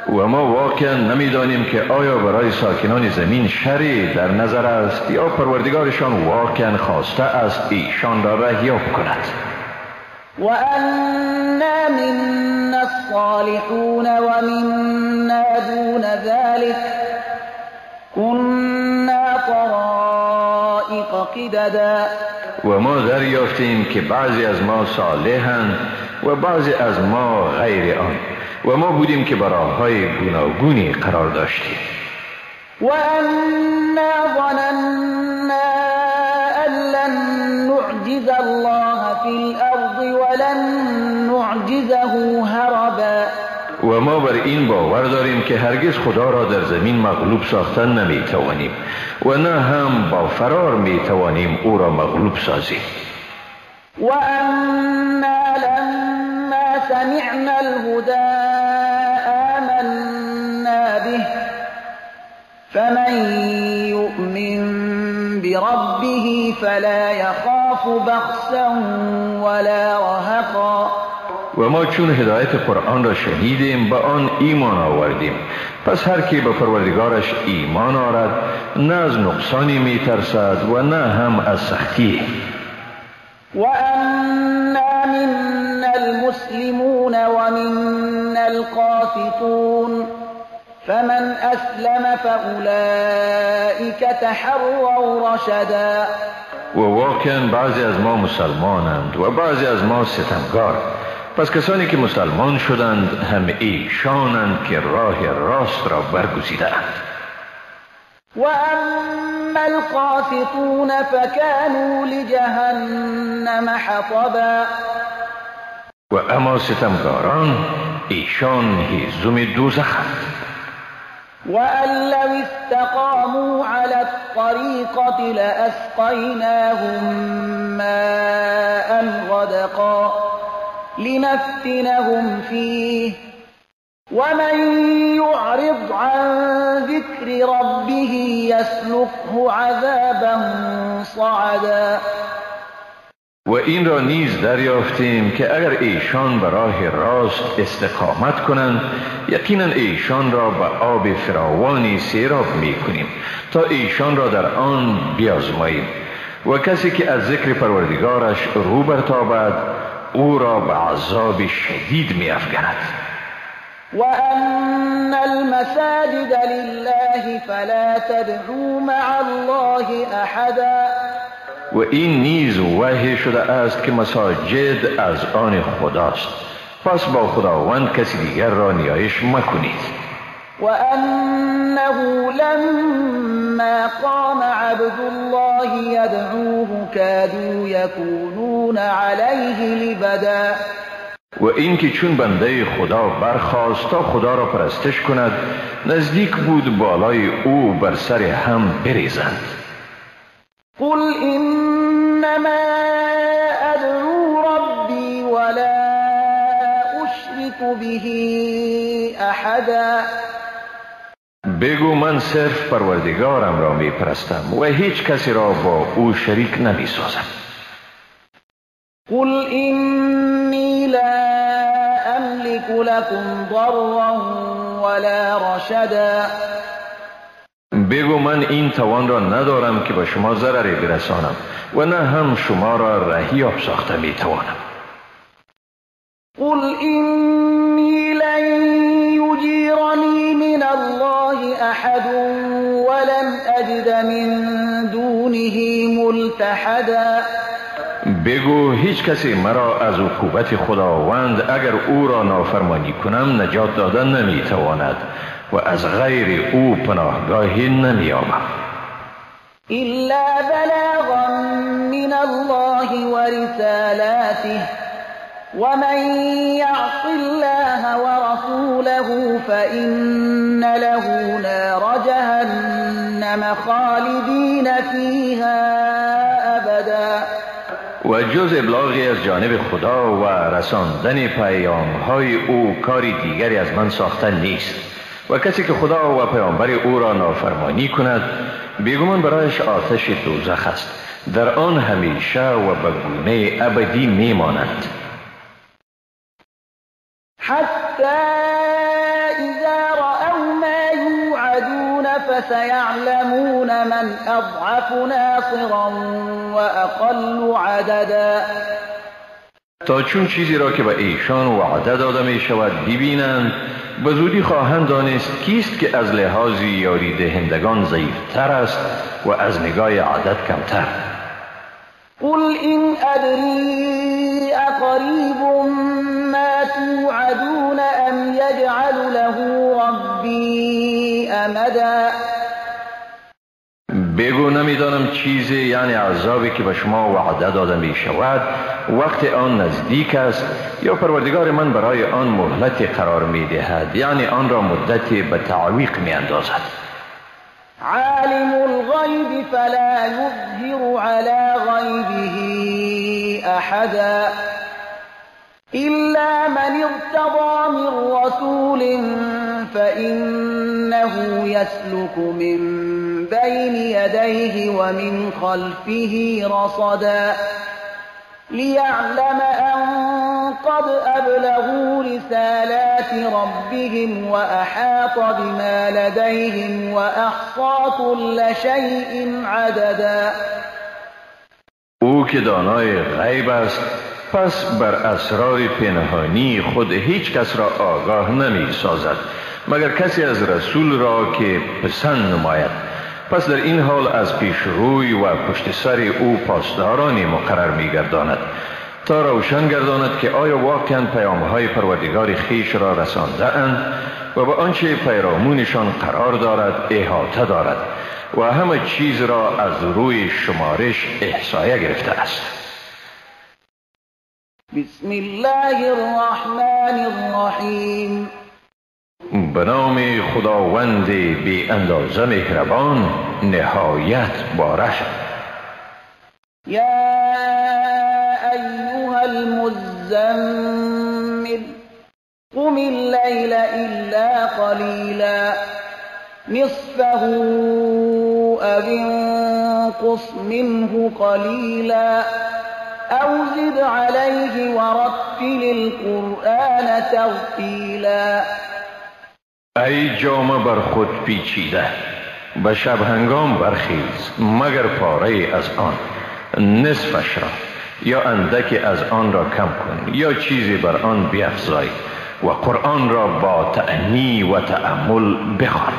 و ما واقعا نمیدانیم که آیا برای ساکنان زمین شری در نظر است یا پروردگارشان واقعا خواسته است ایشان را رهیا کند. و انا منا الصالحون و منا دون ذلك كنا طرائق قددا. و ما دریافتیم که بعضی از ما صالحند و بعضی از ما غیر آن، و ما بودیم که براهای گوناگونی قرار داشتیم. و انا ظننا ان لن نعجز الله فی الارض ولن نعجزه هربا. و ما بر این باور داریم که هرگز خدا را در زمین مغلوب ساختن نمی توانیم و نه هم با فرار می توانیم او را مغلوب سازیم. و انا لما سمعنا الهدى آمنا به فمن يؤمن بربه فلا يخاف بخسا ولا رهقا. و ما چون هدایت قرآن را شنیدیم به آن ایمان آوردیم، پس هر کی به پروردگارش ایمان آورد نه از نقصانی می ترسد و نه هم از سختی. و انا منا المسلمون و منا القاسطون فمن اسلم فاولئک تحروا رشدا. و واقعا بعضی از ما مسلمانند و بعضی از ما ستمگار، پس کسانی که مسلمان شدند هم ایشانند که راه راست را برگزیدند. و اما القاسطون فكانوا لجهنم حطبا. و اما ستمگاران ایشان هیزم دوزخند. وأن لو استقاموا على الطريقة لأسقيناهم ماء غدقا لنفتنهم فيه ومن يعرض عن ذكر ربه يسلكه عذابا صعدا. و این را نیز دریافتیم که اگر ایشان به راه راست استقامت کنند یقینا ایشان را به آب فراوانی سیراب می کنیم تا ایشان را در آن بیازماییم و کسی که از ذکر پروردگارش رو برتابد او را به عذاب شدید می افکند. وأن المساجد لله فلا تدعوا مع الله أحدا. و این نیز وحی شده است که مساجد از آن خداست، پس با خداوند کسی دیگر را نیایش مکنید. وأنه لما قام عبد الله يدعوه كادوا يكونون عليه لبدا. و این که چون بنده خدا برخاست تا خدا را پرستش کند نزدیک بود بالای او بر سر هم بریزند. قل انما ادعو ربي ولا اشرك به احدا. بگو من صرف پروردگارم را می پرستم و هیچ کسی را با او شریک نمی سازم. قل إني لا أملك لكم ضرا ولا رشدا. بگو من این توان را ندارم که به شما ضرری برسانم و نه هم شما را رهیاب ساخته می توانم. قل إني لن يجيرني من الله أحد ولن أجد من دونه ملتحدا. بگو هیچ کسی مرا از عقوبت خداوند اگر او را نافرمانی کنم نجات دادن نمی تواند و از غیر او پناهگاهی نمی یابم. إلا بلاغا من الله ورسالاته ومن يعص الله ورسوله فإن له نار جهنم خالدين فيها أبدا. و جز ابلاغی از جانب خدا و رساندن پیام‌های او کاری دیگری از من ساختن نیست و کسی که خدا و پیامبر او را نافرمانی کند بیگمان برایش آتش دوزخ است، در آن همیشه و به گونه ابدی میمانند. حتی اذا رأوا ما یوعدون فسیعلمون من اضعف ناصرا و اقل عددا. تا چون چیزی را که به ایشان وعده داده می شود ببینند، به زودی خواهند دانست کیست که از لحاظ یاری دهندگان ضعیفتر است و از نگاه عدد کمتر. قل إن أدري أقريب ما توعدون أم يجعل له ربي أمدا. بگو نمیدانم چیزی یعنی عذابی که به شما وعده داده می شود وقت آن نزدیک است یا پروردگار من برای آن مهلت قرار می دهد، یعنی آن را مدتی به تعویق می اندازد. عالم الغیب فلا یظهر علی غیبه احدا إلا من ارتضى من رسول فإنه يسلك من بين يديه ومن خلفه رصدا ليعلم أن قد أبلغوا رسالات ربهم وأحاط بما لديهم وأحصى كل شيء عددا. او که دانای غیب است پس بر اسرار پنهانی خود هیچ کس را آگاه نمی سازد مگر کسی از رسول را که پسند نماید. پس در این حال از پیش روی و پشت سر او پاسدارانی مقرر می گرداند تا روشن گرداند که آیا واقعا پیامهای پروردگار خیش را رسانده اند و به آنچه پیرامونشان قرار دارد احاطه دارد و همه چیز را از روی شمارش احصایه گرفته است. بسم الله الرحمن الرحیم. به نام خداوند بی اندازه مهربان نهایت بارش. یا ایها المزمل قم اللیل الا قلیلا نصفه او انقص منه قلیلا او زد علیه ورتل القرآن ترتیلا. ای جامه بر خود پیچیده به شب هنگام برخیز مگر پاره از آن، نصفش را یا اندکی از آن را کم کن یا چیزی بر آن بیفزای و قرآن را با تأنی و تأمل بخوان.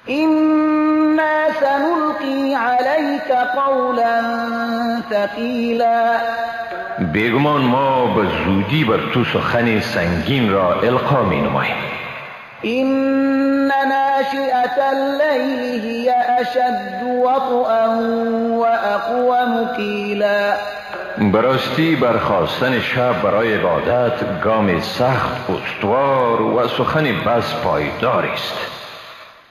إنا سنلقي عليك قولا ثقيلا. بیگمان ما به زودی بر تو سخن سنگین را القا می نماییم. إن ناشئة الليل هي أشد وطئا وأقوم قيلا. براستی برخاستن شب برای عبادت گام سخت استوار و سخن بس پایدار است.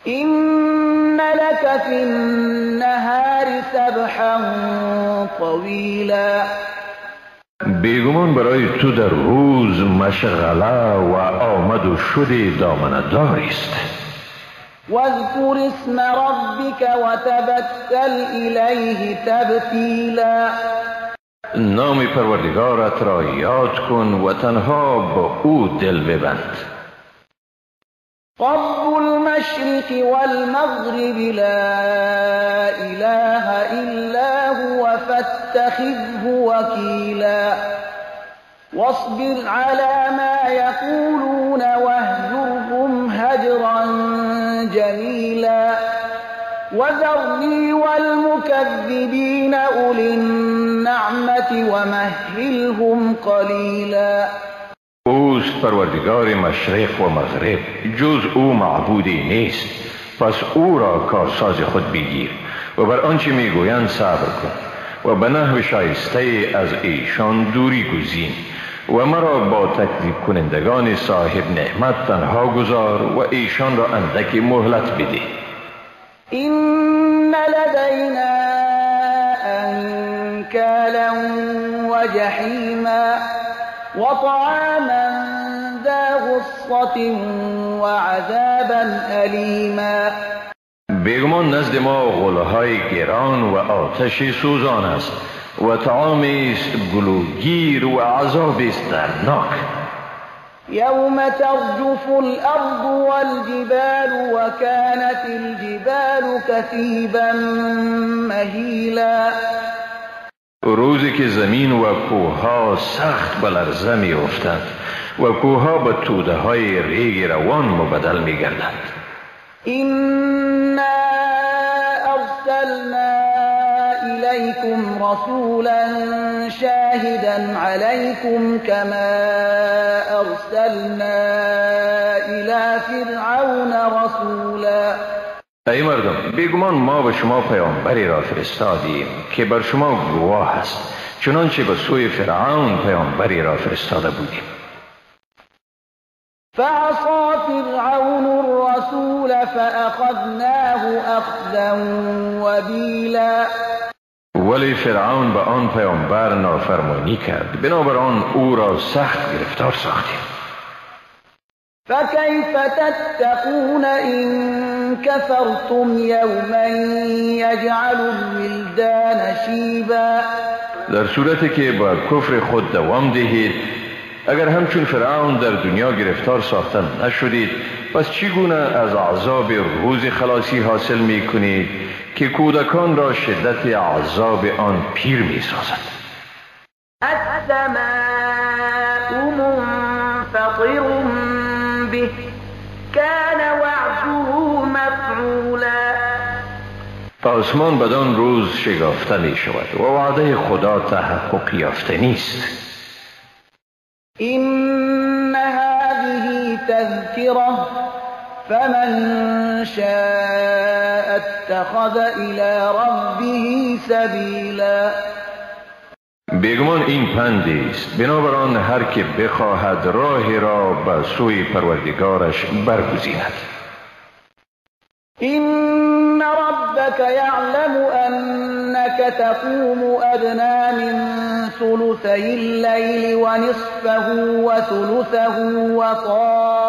إن لك في النهار سبحا طويلا. بیگمان برای تو در روز مشغله و آمد و شد دامنه‌دار است. واذكر اسم ربك وتبتل إليه تبتیلا. نام پروردگارت را یاد کن و تنها با او دل ببند. رب المشرق والمغرب لا إله إلا هو فاتخذه وكيلا واصبر على ما يقولون واهجرهم هجرا جميلا وذرني والمكذبين أولي النعمة ومهلهم قليلا. اوست پروردگار مشرق و مغرب، جز او معبودی نیست، پس او را کارساز خود بگیر و بر آنچه میگویند صبر کن و به نحو شایسته از ایشان دوری گزین و مرا با تکذیب کنندگان صاحب نعمت تنها گذار و ایشان را اندکی مهلت بده. إن لدينا أنكالا وجحيما وطعاما ذا غصة وعذابا أليما. بیگمان نزد ما غلهای گران و آتش سوزان است و طعامی است گلوگیر و عذابی است دردناک. يوم ترجف الأرض والجبال وكانت الجبال كثيبا مهيلا. روزی که زمین و کوهها سخت به لرزه می افتند و کوهها به توده های ریگ روان مبدل می گردند. إنا أرسلنا إليكم رسولا شاهدا عليكم كما أرسلنا إلى فرعون رسولا. ای مردم، بیگمان ما به شما پیامبری را فرستادیم که بر شما گواه است، چنانچه به سوی فرعون پیامبری را فرستاده بودیم. فعصى فرعون الرسول فأخذناه أخذا وبيلا. ولی فرعون به آن پیامبر نافرمانی کرد، بنابراین او را سخت گرفتار ساختیم. فكيف تتقون إن كفرتم يوما يجعل الولدان شيبا. در صورتی که با کفر خود دوام دهید، اگر همچون فرعون در دنیا گرفتار ساختن نشدید، پس چگونه از عذاب روز خلاصی حاصل می کنید که کودکان را شدت عذاب آن پیر می سازد؟ السماء منفطر به كان وعده مفعولا. آسمان بدان روز شگافته می شود و وعده خدا تحقق یافته نیست. إن هذه تذكرة فمن شاء اتخذ إلى ربه سبيلا. بیگمان این پندی است، بنابراین هر که بخواهد راه را به سوی پروردگارش برگزیند. إن ربك يعلم أنك تقوم أدنى من ثلثي الليل ونصفه وثلثه وطائفة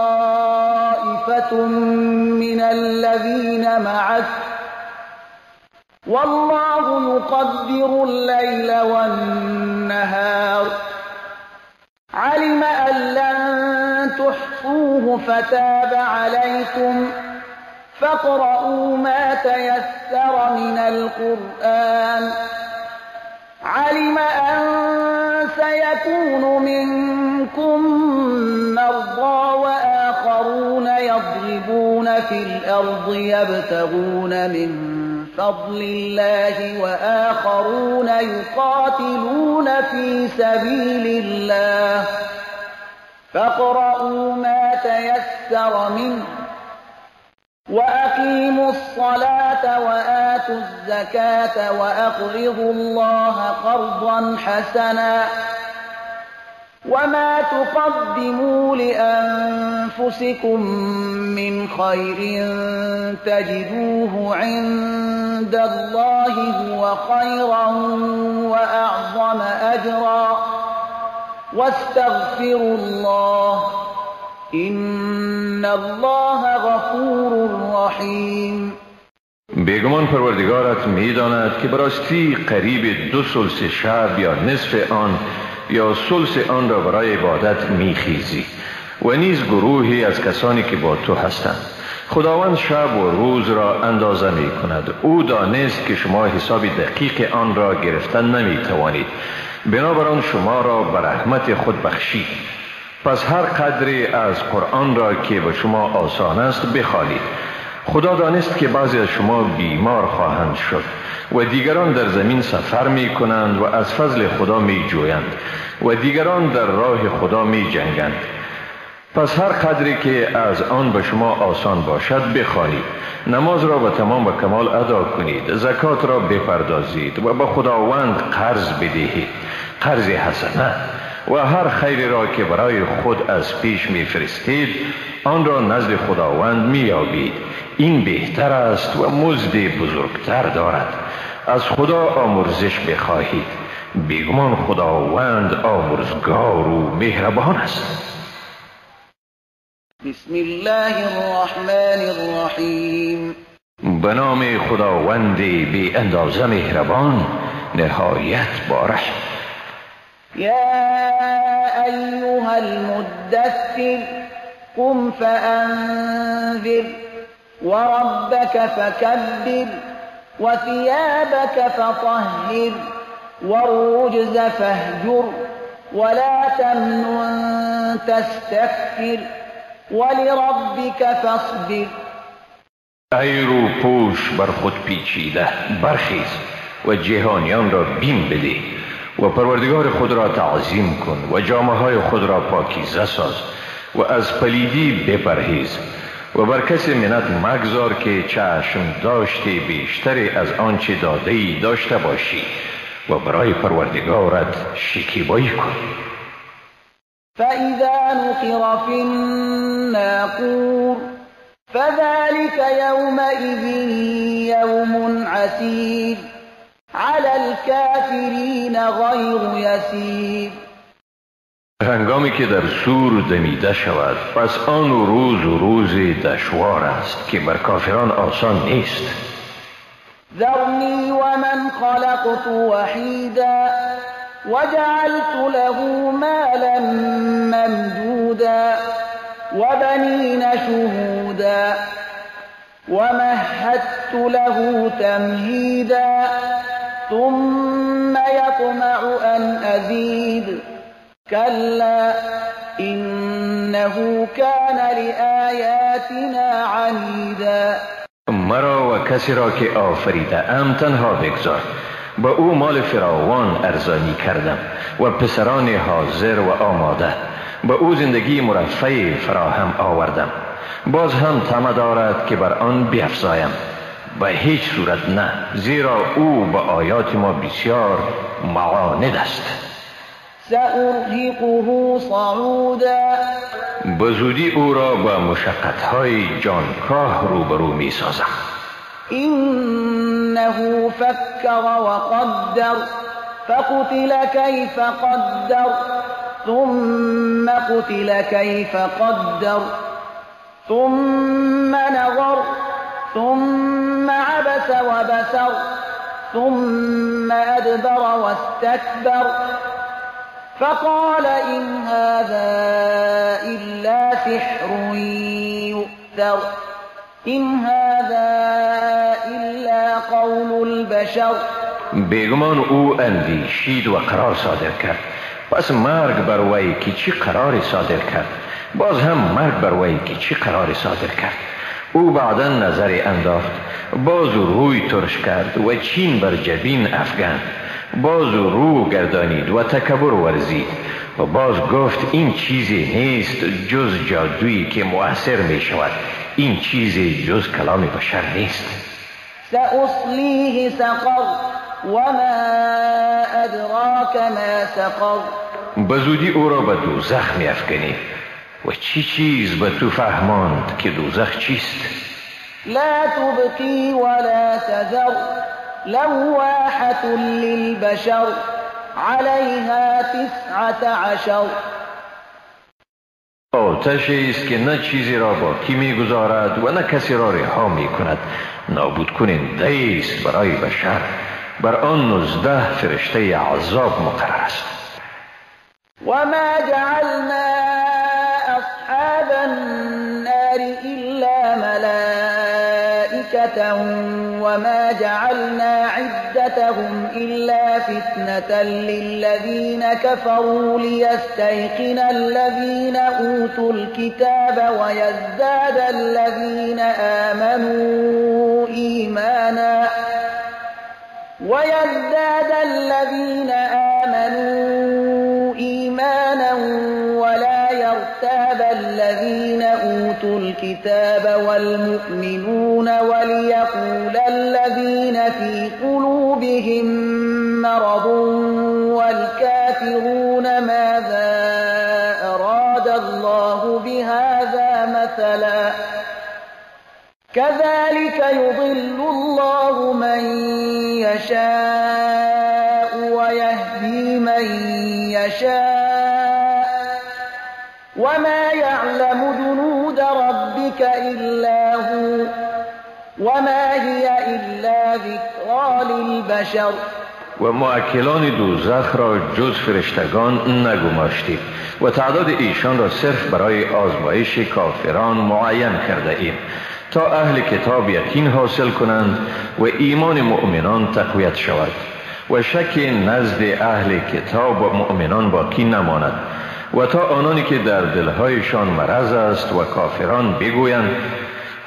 من الذين معك والله يقدر الليل والنهار علم أن لن تحصوه فتاب عليكم فاقرؤوا ما تيسر من القرآن علم أن سيكون منكم مرضى وآخرون يضربون في الأرض يبتغون من فضل الله وآخرون يقاتلون في سبيل الله فاقرؤوا ما تيسر منه وأقيموا الصلاة وآتوا الزكاة وأقرضوا الله قرضا حسنا وما تقدموا لأنفسكم من خير تجدوه عند الله هو خيرا وأعظم أجرا واستغفروا الله إن الله غفور رحیم. بیگمان پروردگارت می‌داند که براستی قریب 2 ثلث شب یا نصف آن یا ثلث آن را برای عبادت میخیزی و نیز گروهی از کسانی که با تو هستند. خداوند شب و روز را اندازه می کند. او دانست که شما حساب دقیق آن را گرفتن نمی توانید، بنابراین شما را به رحمت خود بخشید. پس هر قدری از قرآن را که به شما آسان است بخوانید. خدا دانست که بعضی از شما بیمار خواهند شد و دیگران در زمین سفر می کنند و از فضل خدا می جویند و دیگران در راه خدا می جنگند. پس هر قدری که از آن به شما آسان باشد بخوانید، نماز را به تمام و کمال ادا کنید، زکات را بپردازید و به خداوند قرض بدهید، قرض حسنه، و هر خیر را که برای خود از پیش میفرستید آن را نزد خداوند مییابید. این بهتر است و مزد بزرگتر دارد. از خدا آمرزش بخواهید، بیگمان خداوند آمرزگار و مهربان است. بسم الله الرحمن الرحیم. به نام خداوند بی اندازه مهربان، نهایت با رحم. یا ایها المدثر قم فانذر وربك فكبر وثيابك فطهر والرجز فاهجر ولا تمنن تستكثر ولربك فاصبر. ای رو پوش بر خود پیچیده، برخیز و جهانیان را بیم بده و پروردگار خود را تعظیم کن و جامه‌های خود را پاکیزه ساز و از پلیدی بپرهیز و بر کسی منت مگذار که چشم داشته بیشتری از آنچه داده‌ای داشته باشی و برای پروردگارت شکیبایی کن. فإذا نقر في الناقور فذلك يومئذ يوم عسير على الكافرين غير يسير. هنگامی که در سور دمیده شود، پس آن روز دشوار است که بر کافران آسان نیست. ذرني ومن خلقت وحيدا وجعلت له مالا ممدودا وبنين شهودا ومهدت له تمهيدا ثم يطمع أن أزيد كلا إنه كان لآياتنا عنيدا. مرا و کسی را که آفریده ام تنها بگذار. با او مال فراوان ارزانی کردم و پسران حاضر و آماده. با او زندگی مرفه فراهم آوردم. باز هم طمع دارد که بر آن بیفزایم. به هیچ صورت نه، زیرا او به آیات ما بسیار معاند است. سأرهقه صعودا. به زودی او را به مشقت‌های جانکاه روبرو می سازم. إنه فكر وقدر فقتل كيف قدر ثم قتل كيف قدر ثم نظر ثم عبس وبسر ثم أدبر واستكبر فقال إن هذا إلا سحر يؤثر إن هذا إلا قول البشر. بیگمان او اندیشید و قرار صادر کرد. پس مرگ بر وی که چی قرار صادر کرد، باز هم مرگ بر وی که چی قرار صادر کرد. او بعدا نظری انداخت، باز روی ترش کرد و چین بر جبین افگند. باز رو گردانید و تکبر ورزید و باز گفت این چیزی نیست جز جادویی که مؤثر می شود. این چیزی جز کلام بشر نیست. سأصليه سقر وما أدراك ما سقر. بزودی او را به دوزخ می افکنی و چی چیز به تو فهماند که دوزخ چیست؟ لا تبقي ولا تذر لواحة للبشر عليها 19. آتشی است که نه چیزی را باقی می‌گذارد و نه کسی را رها می‌کند. نابود کننده است برای بشر. بر آن 19 فرشته عذاب مقرر است. وما جعلنا أصحاب النار إلا ملائكة وما جعلنا عدتهم إلا فتنة للذين كفروا ليستيقن الذين أوتوا الكتاب ويزداد الذين آمنوا إيمانا ولا يرتاب الذين أوتوا الكتاب والمؤمنون وليقول الذين في قلوبهم مرض والكافرون ماذا أراد الله بهذا مثلا كذلك يضل الله من يشاء ويهدي من يشاء وما يعلم جنود ربك إلا هو وما هي إلا ذكرى للبشر. و موکلان دوزخ را جز فرشتگان نگماشتید و تعداد ایشان را صرف برای آزمایش کافران معین کرده ایم تا اهل کتاب یقین حاصل کنند و ایمان مؤمنان تقویت شود و شک نزد اهل کتاب و مؤمنان باقی نماند و تا آنانی که در دلهایشان مرض است و کافران بگویند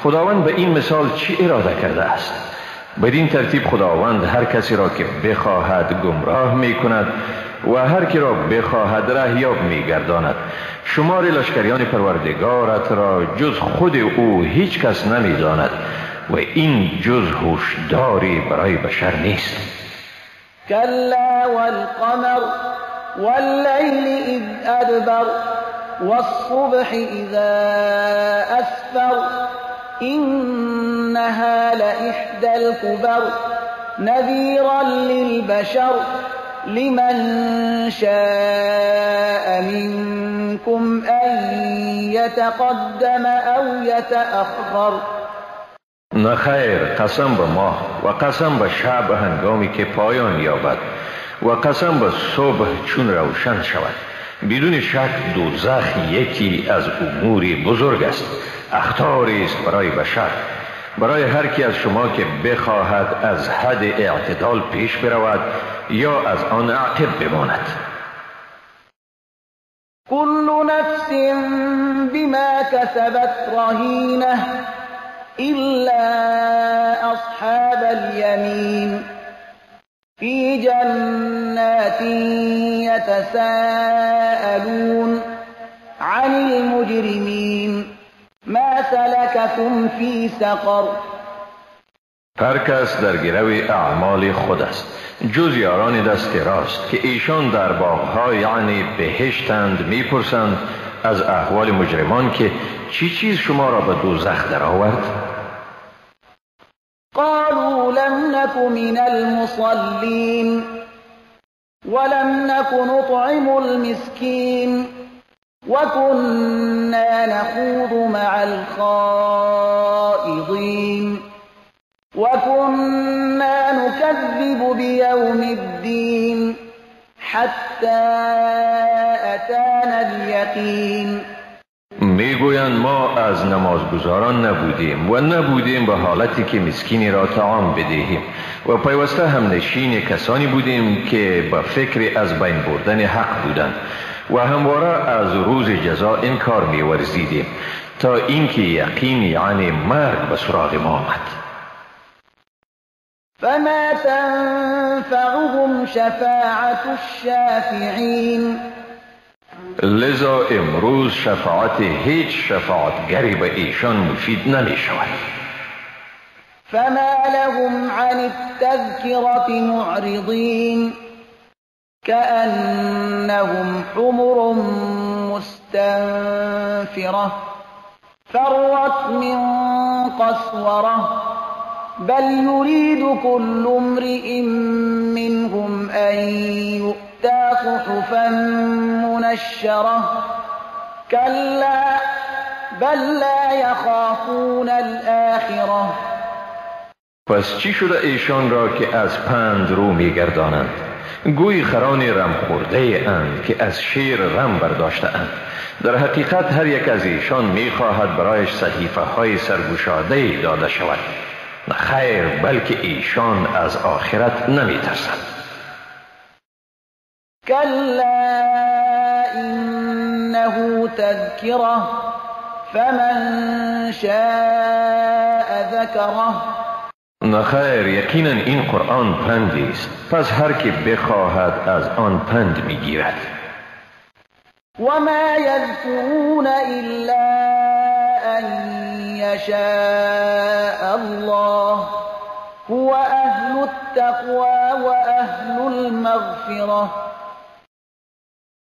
خداوند به این مثال چی اراده کرده است. بدین ترتیب خداوند هر کسی را که بخواهد گمراه می کند و هر کی را بخواهد رهیاب می گرداند. شمار لشکریان پروردگارت را جز خود او هیچ کس نمی داند و این جز هوشداری برای بشر نیست. كلا والقمر والليل إذ أدبر والصبح إذا أسفر إنها لإحدى الكبر نذيرا للبشر لمن شاء منكم أن يتقدم أو يتأخر. نخیر، قسم به ماه و قسم به شب هنگامی که پایان یابد و قسم به صبح چون روشن شود. بدون شک دوزخ یکی از امور بزرگ است، اخطاری است برای بشر، برای هر کی از شما که بخواهد از حد اعتدال پیش برود یا از آن عاقب بماند. كل نفس بما كسبت رهينة إلا أصحاب اليمين في جنات يتساءلون عن المجرمين ما سلككم في سقر. هر کس در گرو اعمال خود است جز یاران دست راست که ایشان در باغ‌ها یعنی بهشتند میپرسند از احوال مجرمان که چی چیز شما را به دوزخ درآورد؟ قالوا لم نك من المصلين ولم نك نطعم المسكين وكنا نخوض مع الخائضين وكنا نكذب بيوم الدين حتى أتانا اليقين. میگویند ما از نمازگزاران نبودیم و نبودیم به حالتی که مسکینی را طعام بدهیم و پیوسته هم نشین کسانی بودیم که به فکر از بین بردن حق بودند و همواره از روز جزا انکار می‌ورزیدیم تا اینکه یقین یعنی مرگ به سراغ ما آمد. فما تنفعهم شفاعة الشافعين. لذا امروز شفاعت هیچ شفاعتگری به ایشان مفید نمی شود. فما لهم عن التذكرة معرضين كأنهم حمر مستنفرة فرت من قسورة بل يريد كل امرئ منهم أن يؤتى صحفا منشرة كلا بل لا يخافون الآخرة. پس چی شده ایشان را که از پند رو میگردانند؟ گوی خران رم خورده اند که از شیر رم برداشته اند. در حقیقت هر یک از ایشان میخواهد برایش صحیفه های سرگشاده داده شود. خیر، بلکه ایشان از آخرت نمی ترسند. كلا إنه تذكرة فمن شاء ذكره. نخیر، یقینا این قرآن پندی است، پس هر که بخواهد از آن پند میگیرد. وما يذكرون إلا أن يشاء الله هو أهل التقوى وأهل المغفرة.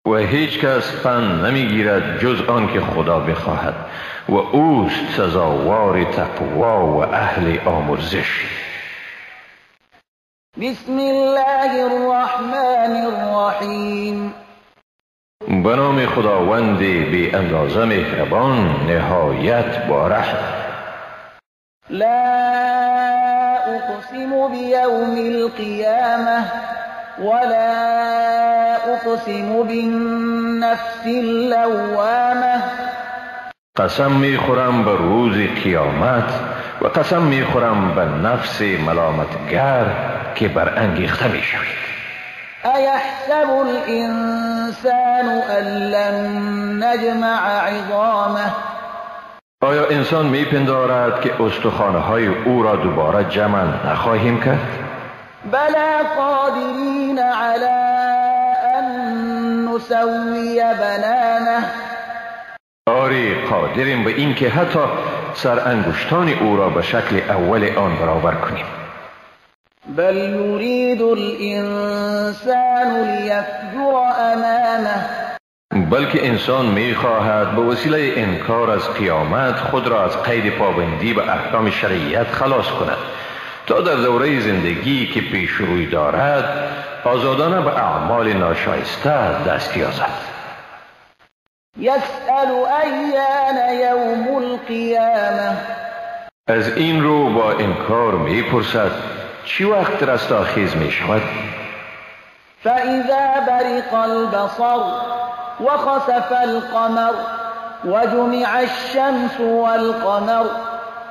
و هیچ کس پند نمیگیرد جز آن که خدا بخواهد و اوست سزاوار تقوا و اهل آمرزش. بسم الله الرحمن الرحیم. به نام خداوند بی اندازه مهربان نهایت بارحم. لا اقسم بیوم القیامة ولا اقسم بالنفس اللوامة. قسم میخورم به روز قیامت و قسم میخورم به نفس ملامتگر که برانگیخته میشود. ایحسب الانسان ان لن نجمع عظامه. آیا انسان میپندارد که استخوان‌های او را دوباره جمع نخواهیم کرد؟ بلا قادرین علی ان نسوی بنانه. آری قادریم به این که حتی سر انگشتان او را به شکل اول آن برابر کنیم. بل یرید الانسان لیفجر امامه. بلکه انسان میخواهد به وسیله انکار از قیامت خود را از قید پابندی به احکام شریعت خلاص کند تا در دوره زندگی که پیش روی دارد آزادانه به اعمال ناشایسته دست یازد. یسأل ایان یوم القیامة. از این رو با انکار میپرسد چی وقت رستاخیز میشود؟ فاذا برق البصر وخسف القمر وجمع الشمس والقمر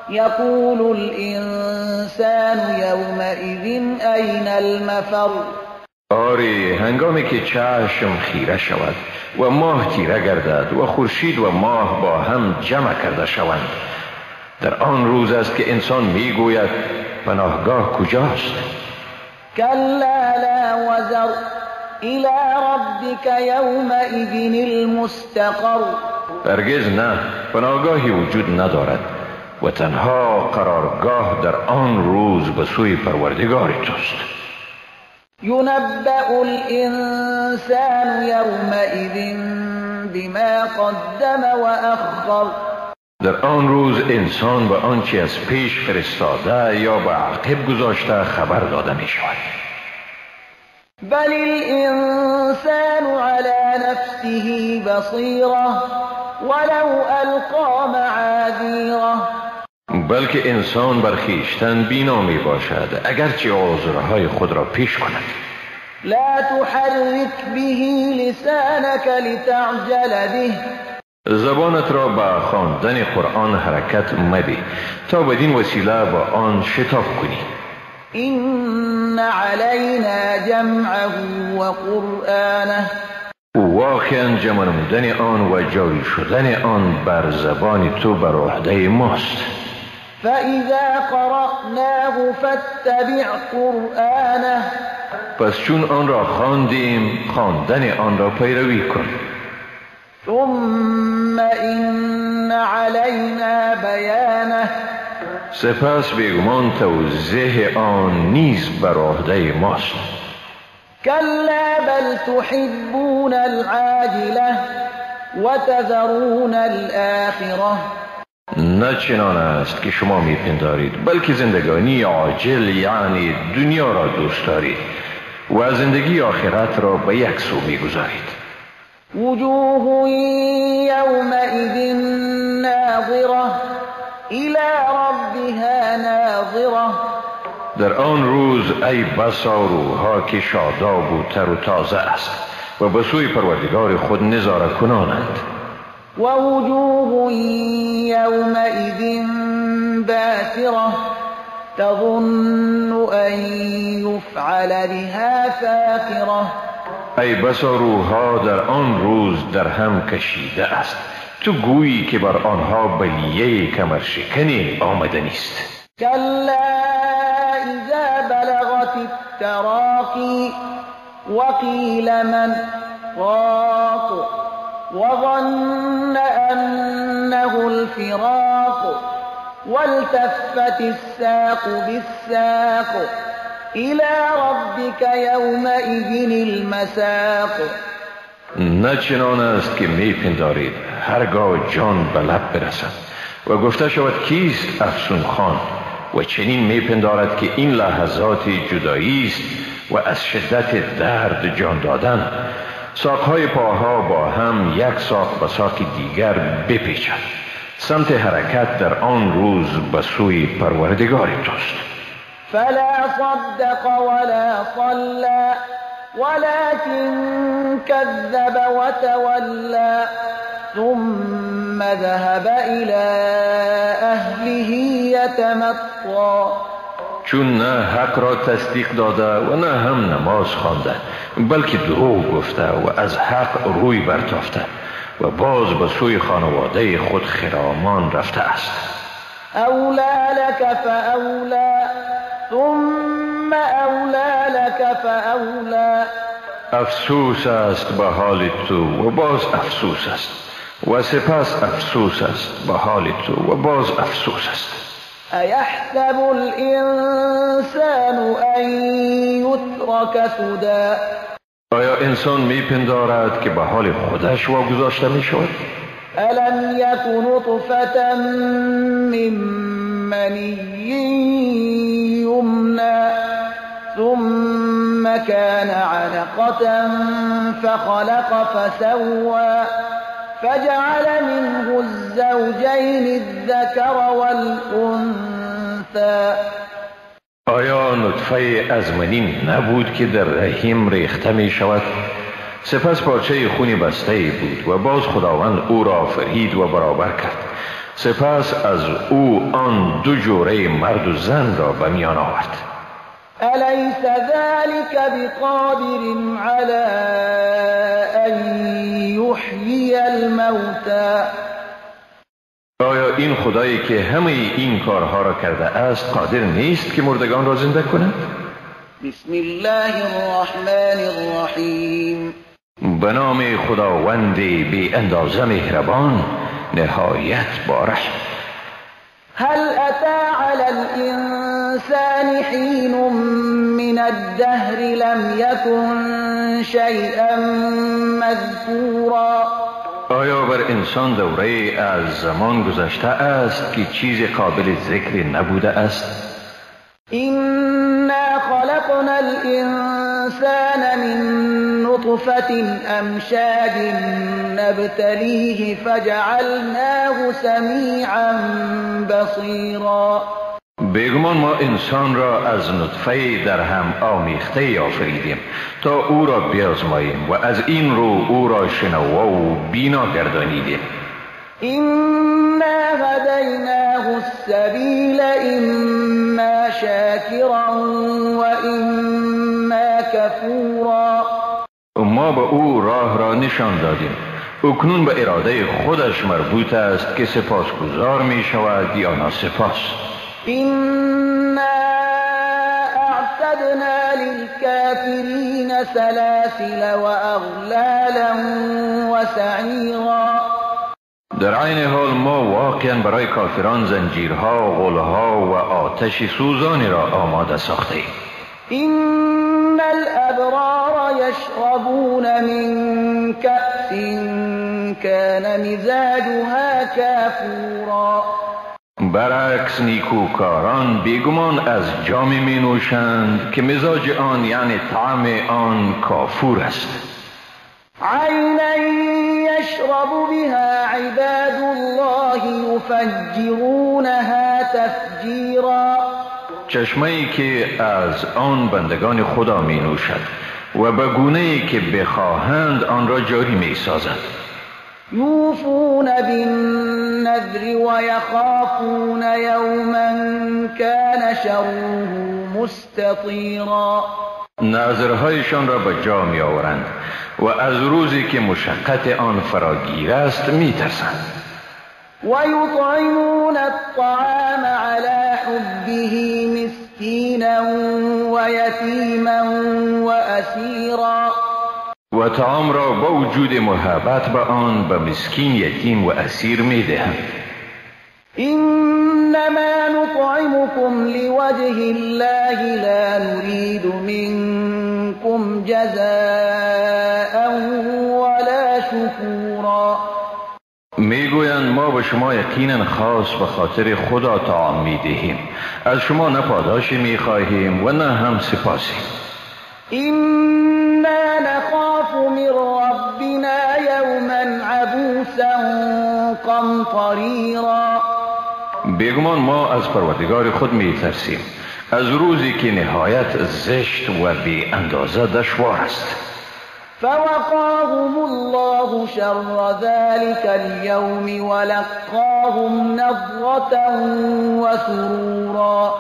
يقول الانسان يومئذ أين المفر. آری هنگامی که چشم خیره شود و ماه تیره گردد و خورشید و ماه با هم جمع کرده شوند، در آن روز است که انسان میگوید پناهگاه کجاست؟ كلا لا وزر إلى ربك يومئذ المستقر. هرگز نه، پناهگاهی وجود ندارد و تنها قرارگاه در آن روز به سوی پروردگار توست. ينبأ الإنسان يومئذ بما قدم وأخر. در آن روز انسان به آنچه از پیش فرستاده یا به عقب گذاشته خبر داده می شود. بل الإنسان على نفسه بصيرة ولو ألقى معاذيره. بلکه انسان بر خویشتن بینا می باشد اگرچه عذرهای خود را پیش کند. لا تحرك به لسانك لتعجل به. زبانت را به خواندن قرآن حرکت مده تا بدین وسیله با آن شتاب کنی. إن علينا جمعه وقرآنه. واقعا جمع نمودن آن و جاری شدن آن بر زبان تو بر عهده ماست. فإذا قرأناه فاتبع قرآنه. پس چون آن را خواندیم خواندن آن را پیروی کن. ثم إن علينا بيانه. سپس بیگمان توضیح آن نیز بر عهده ماست. كلا بل تحبون العاجلة وتذرون الآخرة. نه چنان است که شما میپندارید، بلکه زندگانی عاجل یعنی دنیا را دوست دارید و زندگی آخرت را به یک سو میگذارید. وجوه يومئذ ناظرة إلى ربها ناظرة. در آن روز ای بسا روحها که شاداب و تر و تازه است و به سوی پروردگار خود نظاره کنانند. ووجوه يومئذ باسرة تظن أن يفعل بها فاقرة. ای بسا روحها در آن روز در هم کشیده است، تو گویی که بر آنها بلیه کمرشکنی آمده نیست. كلا إذا بلغت التراقي وقيل من راق وظن أنه الفراق والتفت الساق بالساق إلى ربك يومئذ المساق. نه چنان است که می پندارید هرگاه جان به لب برسد و گفته شود کیست افسون خان، و چنین می پندارد که این لحظات جدایی است و از شدت درد جان دادن ساقهای پاها با هم یک ساق به ساق دیگر بپیچد. سمت حرکت در آن روز به سوی پروردگار توست. فلا صدق ولا صلى ولكن كذب وتولى ثم ذهب إلى أهله يتمطى. چون نه حق را تصدیق داده و نه هم نماز خوانده، بلکه دروغ گفته و از حق روی برتافته و باز به سوی خانواده خود خرامان رفته است. أولى لك فأولى ثم أولى لك فأولى. افسوس است به حال تو و باز افسوس است و سپس افسوس است به حال تو و باز افسوس است. أيحسب الإنسان أن يترك سدى. آیا انسان میپندارد که به حال خودش واگذاشته می شود؟ ألم يك نطفة من مني يمنى ثم كان علقة فخلق فسوى فجعل منه الزوجين الذكر والأنثى. آیا نطفه از منی نبود که در رحم ریخته می شود؟ سپس پارچه خونی بسته بود و باز خداوند او را آفرید و برابر کرد. سپس از او آن دو جوره مرد و زن را به میان آورد. أليس ذلك بقادر على أن يحيي الموتى. آیا این خدایی که همه این کارها را کرده است قادر نیست که مردگان را زنده کند؟ بسم الله الرحمن الرحیم. به نام خداوند بی اندازه مهربان نهایت با رحم. هل أتى على الإنسان حين من الدهر لم يكن شيئا مذكورا. آیا بر انسان دوره از زمان گذشته است که چیز قابل ذکر نبوده است؟ إنا خلقنا الإنسان من نطفة أمشاج نبتليه فجعلناه سميعا بصيرا. بیگمان ما انسان را از نطفه در هم آمیخته آفریدیم تا او را بیازماییم و از این رو او را شنوا و بینا گردانیدیم. إنا هديناه السبيل إما شاكرا وإما كفورا. ما به او راه را نشان دادیم. اکنون به اراده خودش مربوط است که سپاسگزار می شود یا ناسپاس. إنا أعتدنا للكافرين سلاسل وأغلالا وسعيرا. در عین حال ما واقعا برای کافران زنجیرها، غلها و آتش سوزانی را آماده ساخته ایم. إن الأبرار يشربون من كأس كان مزاجها كافورا. برعکس نیکوکاران بیگمان از جامی می نوشند که مزاج آن یعنی طعم آن کافور است. عینا یشرب بها عباد الله یفجرونها تفجیرا. چشمه‌ای که از آن بندگان خدا می نوشد و به گونه‌ای که بخواهند آن را جاری می سازند. یوفون بالنذر ويخافون یوما كان شره مستطیرا. نذرهایشان را به جا می آورند و از روزی که مشقت آن فراگیر است می ترسند. ويطعمون الطعام على حبه مسكينا ويتيما وأسيرا. و و طعام را با وجود محبت به آن به مسکین، یتیم و اسیر می دهند. إنما نطعمكم لوجه الله لا نريد منكم جزاء ولا شكورا. میگویند ما به شما یقینا خاص به خاطر خدا طعام می دهیم، از شما نه پاداشی می خواهیم و نه هم سپاسی. إنا نخاف من ربنا يوما عبوسا قمطريرا. بیگمان ما از پروردگار خود می ترسیم، از روزی که نهایت زشت و بی اندازه دشوار است. فوقاهم الله شر ذلك اليوم ولقاهم نضرة وسرورا.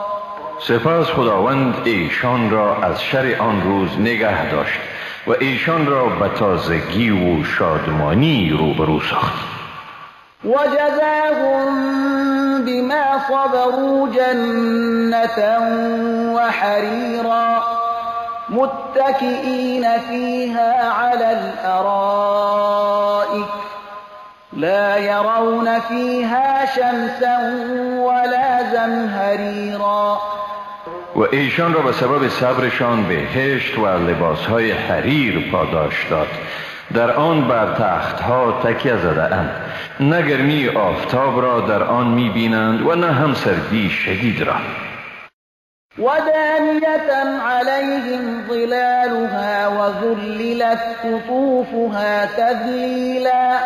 سپس خداوند ایشان را از شر آن روز نگه داشت و ایشان را به تازگی و شادمانی روبرو ساخت. وجزاهم بما صبروا جنة وحريرا متكئين فيها على الأرائك لا يرون فيها شمسا ولا زمهريرا. و ایشان را به سبب صبرشان بهشت و لباسهای حریر پاداش داد. در آن بر تختها تکیه زده اند، نه گرمی آفتاب را در آن می بینند و نه هم سردی شدید را. ودانية عليهم ظلالها وذللت قطوفها تذلیلا.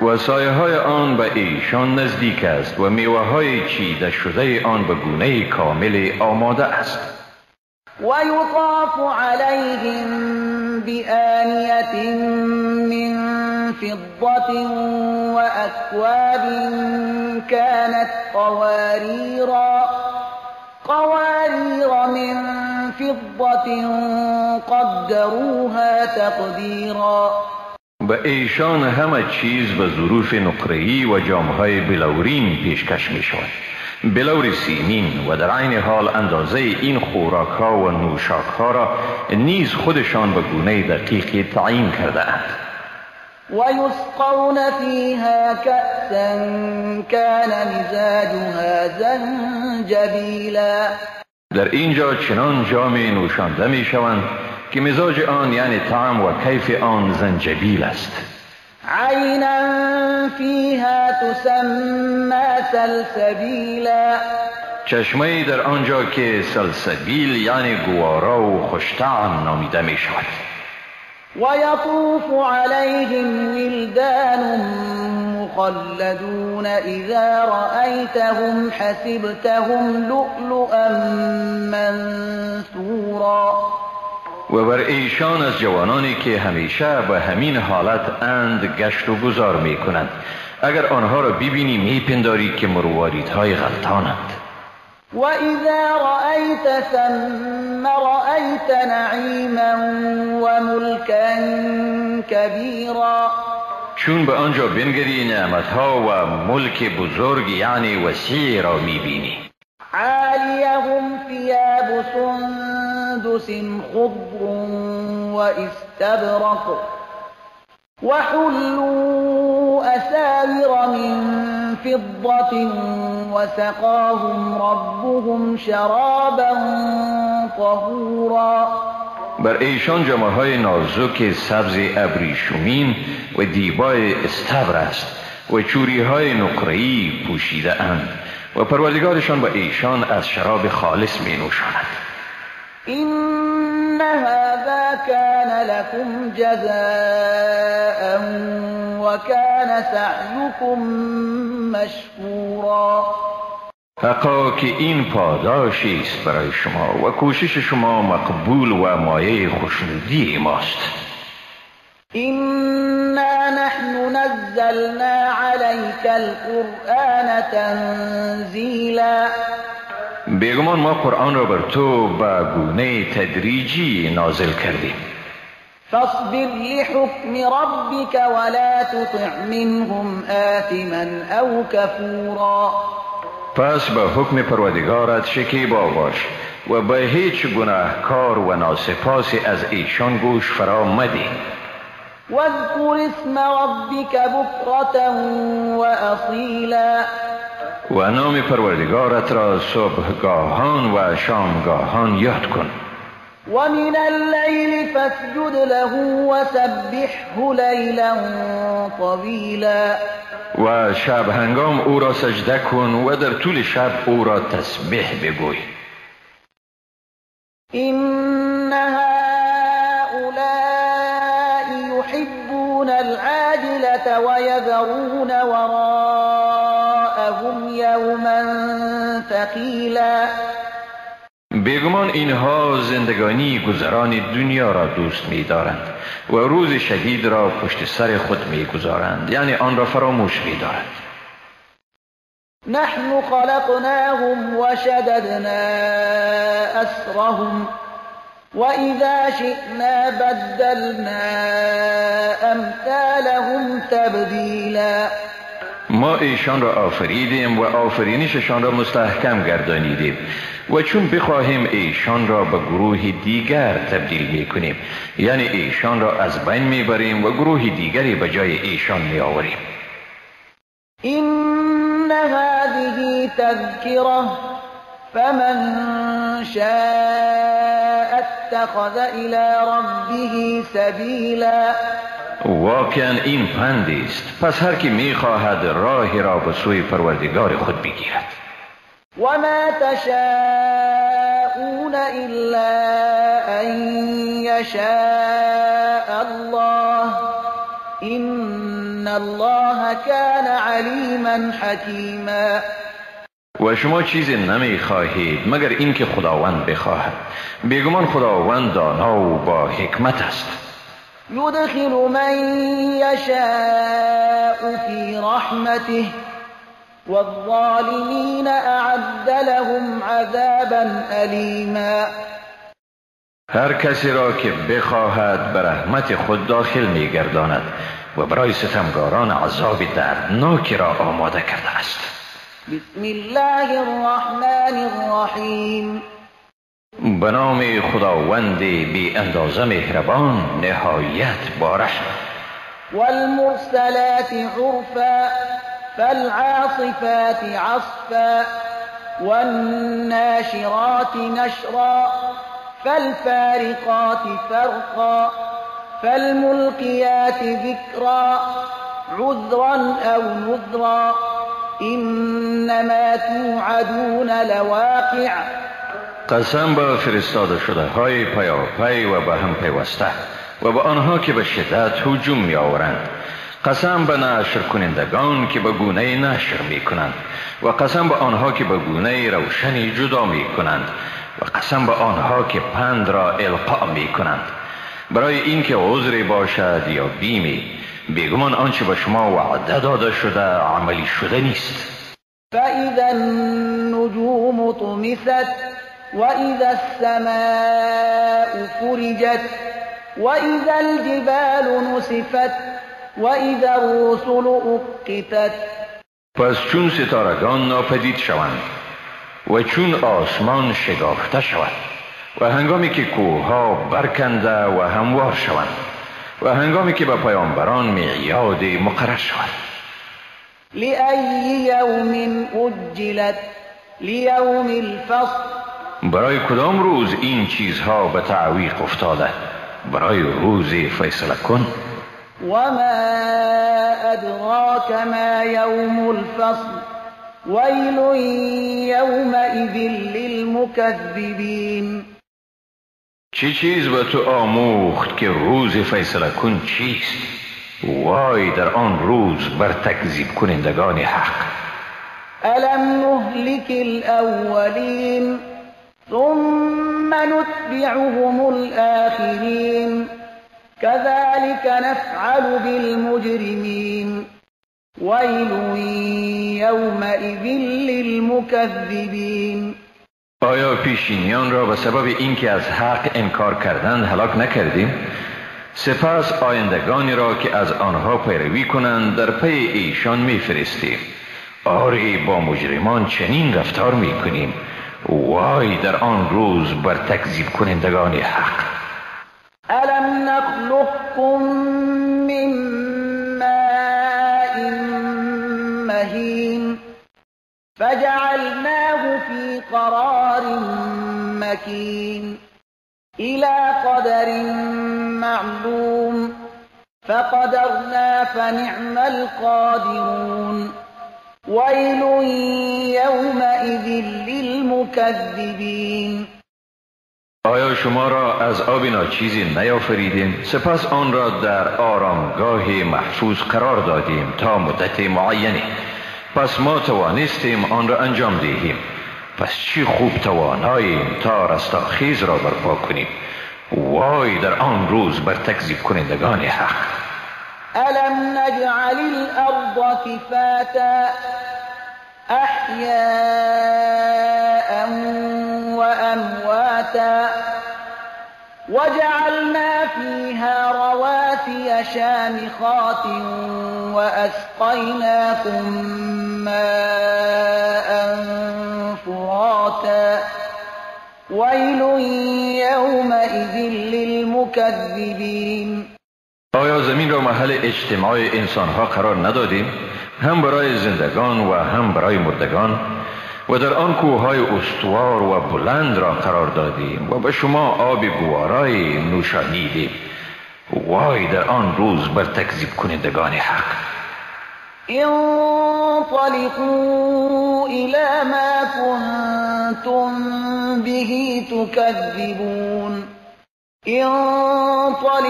و سایه های آن به ایشان نزدیک است و میوه های چیده شده آن به گونه کامل آماده است. ويطاف عليهم بآنية من فضة وأكواب كانت قوارير من فضة قدروها تقديرا. به ایشان همه چیز به ظروف نقره‌ای و جامهای بلورین پیشکش می شود، بلور سیمین، و در عین حال اندازه این خوراک ها و نوشاک ها را نیز خودشان به گونه دقیقی تعیین کرده اند. ويسقون فيها كأسا كان مزاجها زنجبيلا. در اینجا چنان جام نوشانده می شوند که مزاج آن یعنی طعم و کیف آن زنجبیل است. عینا فیها تسمى سلسبیلا. چشمه در آنجا که سلسبیل یعنی گوارا و خوشطعم نامیده می شود. ويطوف عليهم ولدان مخلدون إذا رأيتهم حسبتهم لؤلؤا منثورا. و بر ایشان از جوانانی که همیشه به همین حالت اند گشت و گذار می کنند، اگر آنها را ببینی می پنداری که مرواریدهای غلطانند. وإذا رأيت ثم رأيت نعيما وملكا كبيرا. چون به آنجا بنگری نعمتها و ملک بزرگ یعنی وسیع را می بینی. عاليهم ثياب سندس خضر واستبرق وحلوا أساور من فضة وسقاهم ربهم شرابا طهورا. بر ایشان جامه‌های نازک سبز ابریشمین و دیبای استبر است و چوری‌های نقره‌ای پوشیده اند و پروردگارشان به ایشان از شراب خالص می نوشاند. إن هذا كان لكم جزاء وكان سعيكم مشكورا. حقا که این پاداشی است برای شما و کوشش شما مقبول و مایه خوشنودی ماست. إنا نحن نزلنا عليك القرآن تنزيلا. بیگمان ما قرآن را بر تو به گونه تدریجی نازل کردیم. فاصبر لحكم ربك ولا تطع منهم آثما أو كفورا. پس به حکم پروردگارت شکیبا باش و به هیچ گناهکار و ناسپاسی از ایشان گوش فرا مدی. واذكر اسم ربك بكرة وأصيلا و نام پروردگارت را صبحگاهان و شامگاهان یاد کن. ومن الليل فاسجد له وسبحه ليلا طويلا و شب هنگام او را سجده کن و در طول شب او را تسبیح بگوی. إن هؤلاء يحبون العاجلة ويذرون وراءهم يوما ثقيلا بیگمان اینها زندگانی گذران دنیا را دوست می دارند و روز شدید را پشت سر خود می گذارند، یعنی آن را فراموش می دارند. نحن خلقناهم وشددنا أسرهم وإذا شئنا بدلنا أمثالهم تبدیلا ما ایشان را آفریدیم و آفرینششان را مستحکم گردانیدیم و چون بخواهیم ایشان را به گروه دیگر تبدیل می کنیم، یعنی ایشان را از بین می بریم و گروه دیگری به جای ایشان می آوریم. إن هذه تذكرة فمن شاء اتخذ إلى ربه سبيلا واقعا این پندی است، پس هر کی می خواهد راهی را به سوی پروردگار خود بگیرد. وما تشاءون إلا أن يشاء الله إن الله كان عليما حكيما و شما چیزی نمی خواهید مگر اینکه خداوند بخواهد، بیگمان خداوند دانا و با حکمت است. يدخل من يشاء في رحمته والظالمين أعد لهم عذابا أليما هر کسی را که بخواهد به رحمت خود داخل می گرداند و برای ستمگاران عذاب دردناکی را آماده کرده است. بسم الله الرحمن الرحیم به نام خداوند بی اندازه مهربان نهایت بارحم. والمرسلات عرفا فالعاصفات عصفا والناشرات نشرا فالفارقات فرقا فالملقيات ذكرا عذرا أو نذرا إنما توعدون لواقع قسم به فرستاده شده های پیاپی و به هم پیوسته و به آنها که به شدت هجوم می آورند. قسم به نشر کنندگان که به گونه نشر می کنند و قسم به آنها که به گونه روشنی جدا می کنند و قسم به آنها که پند را القا می کنند برای اینکه عذری باشد یا بیمی. بیگمان آنچه به شما وعده داده شده عملی شده نیست. فإذا النجوم طمست وإذا السماء فرجت وإذا الجبال نسفت وإذا الرسل أقتت پس چون ستارگان ناپدید شوند و چون آسمان شکافته شود و هنگامی که کوهها برکنده و هموار شوند و هنگامی که به پیامبران میعاد مقرر شود. لأي يوم أجلت لیوم الفصل برای کدام روز این چیزها به تعویق افتاده؟ برای روز فیصله کن. وما أدراك ما يوم الفصل ويل يومئذ للمكذبين چه چیز به تو آموخت که روز فیصله کن چیست؟ وای در آن روز بر تکذیب کنندگان حق. ألم نهلك الأولين ثم نتبعهم الآخرين كذلك نفعل بالمجرمين ويل يومئذ للمكذبين آیا پیشینیان را به سبب اینکه از حق انکار کردند هلاک نکردیم؟ سپس آیندگانی را که از آنها پیروی کنند در پی ایشان میفرستیم. آری با مجرمان چنین رفتار میکنیم. وای در آن روز بر تکذیب کنندگان حق. ألم نخلقكم فجعلناه في قرار مكين إلى قدر معلوم فقدرنا فنعم القادرون ويل يومئذ للمكذبین. آیا شما را از آب ناچیزی نیافریدیم سپس آن را در آرامگاه محفوظ قرار دادیم تا مدت معینی، پس ما توانستیم آن را انجام دهیم. پس چی خوب تواناییم تا رستاخیز را برپا کنیم. وای در آن روز بر تکذیب کنندگان حق. ألم نجعل الأرض كفاتا أحياء وأمواتا وجعلنا فيها رواسي شامخات وأسقيناكم ماء فراتا ويل يومئذ للمكذبين. آیا زمین را محل اجتماع انسانها قرار ندادیم، هم برای زندگان و هم برای مردگان، و در آن کوههای استوار و بلند را قرار دادیم و به شما آب گوارای نوشانیدیم. وای در آن روز بر تکذیب کنندگان حق. انطلقوا إلى ما كنتم به تكذبون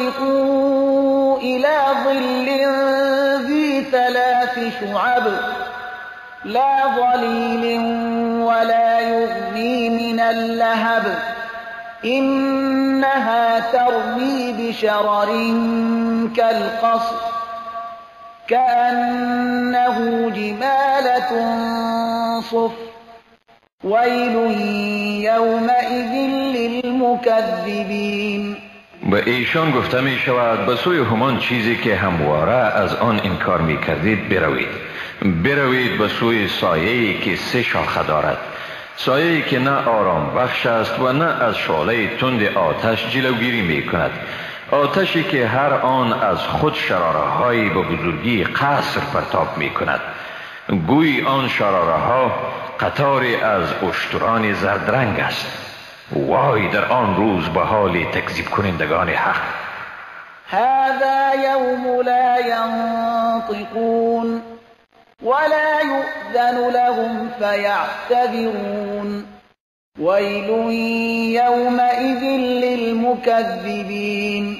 انطلقوا إلى ظل ذي 3 شعب لا ظليل ولا يغني من اللهب إنها ترمي بشرر كالقصر كأنه جمالة صفر ويل يومئذ للمكذبين. به ایشان گفته می شود به سوی همان چیزی که همواره از آن انکار می کردید بروید به سوی سایه‌ای که 3 شاخه دارد، سایه‌ای که نه آرام بخش است و نه از شعله تند آتش جلوگیری می کند، آتشی که هر آن از خود شراره‌هایی به بزرگی قصر پرتاب می کند. گویی آن شراره‌ها قطاری از اشتران زردرنگ است. وای در آن روز به حال تکذیب کنندگان حق. هذا يوم لا ينطقون ولا يؤذن لهم فيعتذرون ويل يومئذ للمكذبين.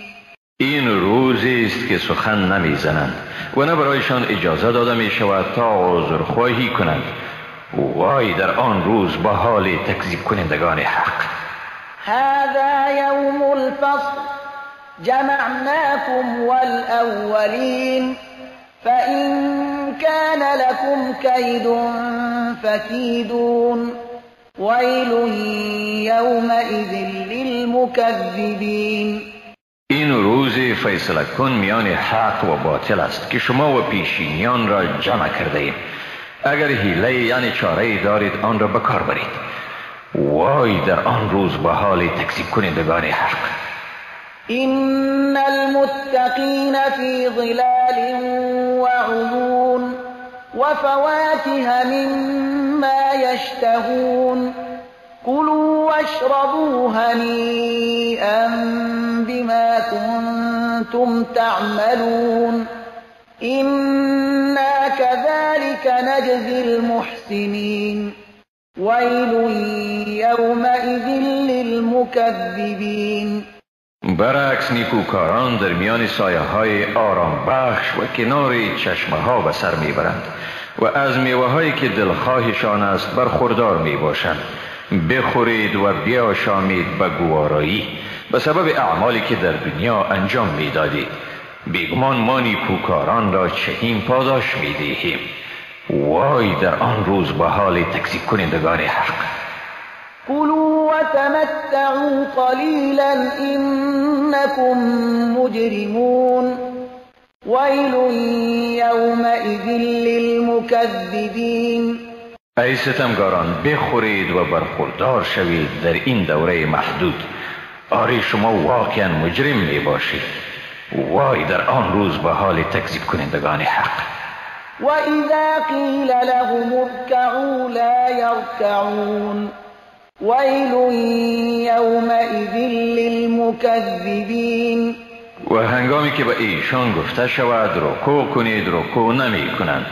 این روزی است که سخن نمیزنند و نه برایشان اجازه داده می شود تا عذرخواهی کنند. وای در آن روز به حال تکذیب کنندگان حق. هذا يوم الفصل جمعناكم والأولين فإن كان لكم كيد فكيدون ويل يومئذ للمكذبين. این روز فیصله کن میان حق و باطل است که شما و پیشینیان را جمع کرده ایم. اگر حیله یعنی چاره دارید آن را به کار برید. وای در آن روز به حال تکذیب کنندگان حق. إن المتقين في ظلال وعيون وفواكه مما يشتهون كلوا واشربوا هنيئا بما كنتم تعملون إنا كذلك نجزي المحسنين ويل يومئذ للمكذبين. برعکس نیکوکاران در میان سایه های آرام بخش و کنار چشمه ها به سر می برند و از میوه هایی که دلخواهشان است برخوردار می باشند. بخورید و بیاشامید به گوارایی به سبب اعمالی که در دنیا انجام می دادید. بیگمان ما نیکوکاران را چنین پاداش می دهیم. وای در آن روز به حال تکذیب کنندگان حق. كلوا وتمتعوا قليلا إنكم مجرمون ويل يومئذ للمكذبين. ای ستمگاران بخورید و برخوردار شوید در این دوره محدود. آری شما واقعا مجرم می باشید. وای در آن روز به حال تکذیب کنندگان حق. وإذا قيل لهم اركعوا لا يركعون ويل يومئذ للمكذبين. و هنگامی که به ایشان گفته شود رکوع کنید رکوع نمی کنند.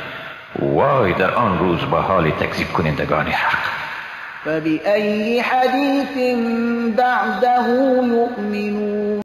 وای در آن روز به حال تکذیب کنندگان حق. فبأي حديث بعده يؤمنون.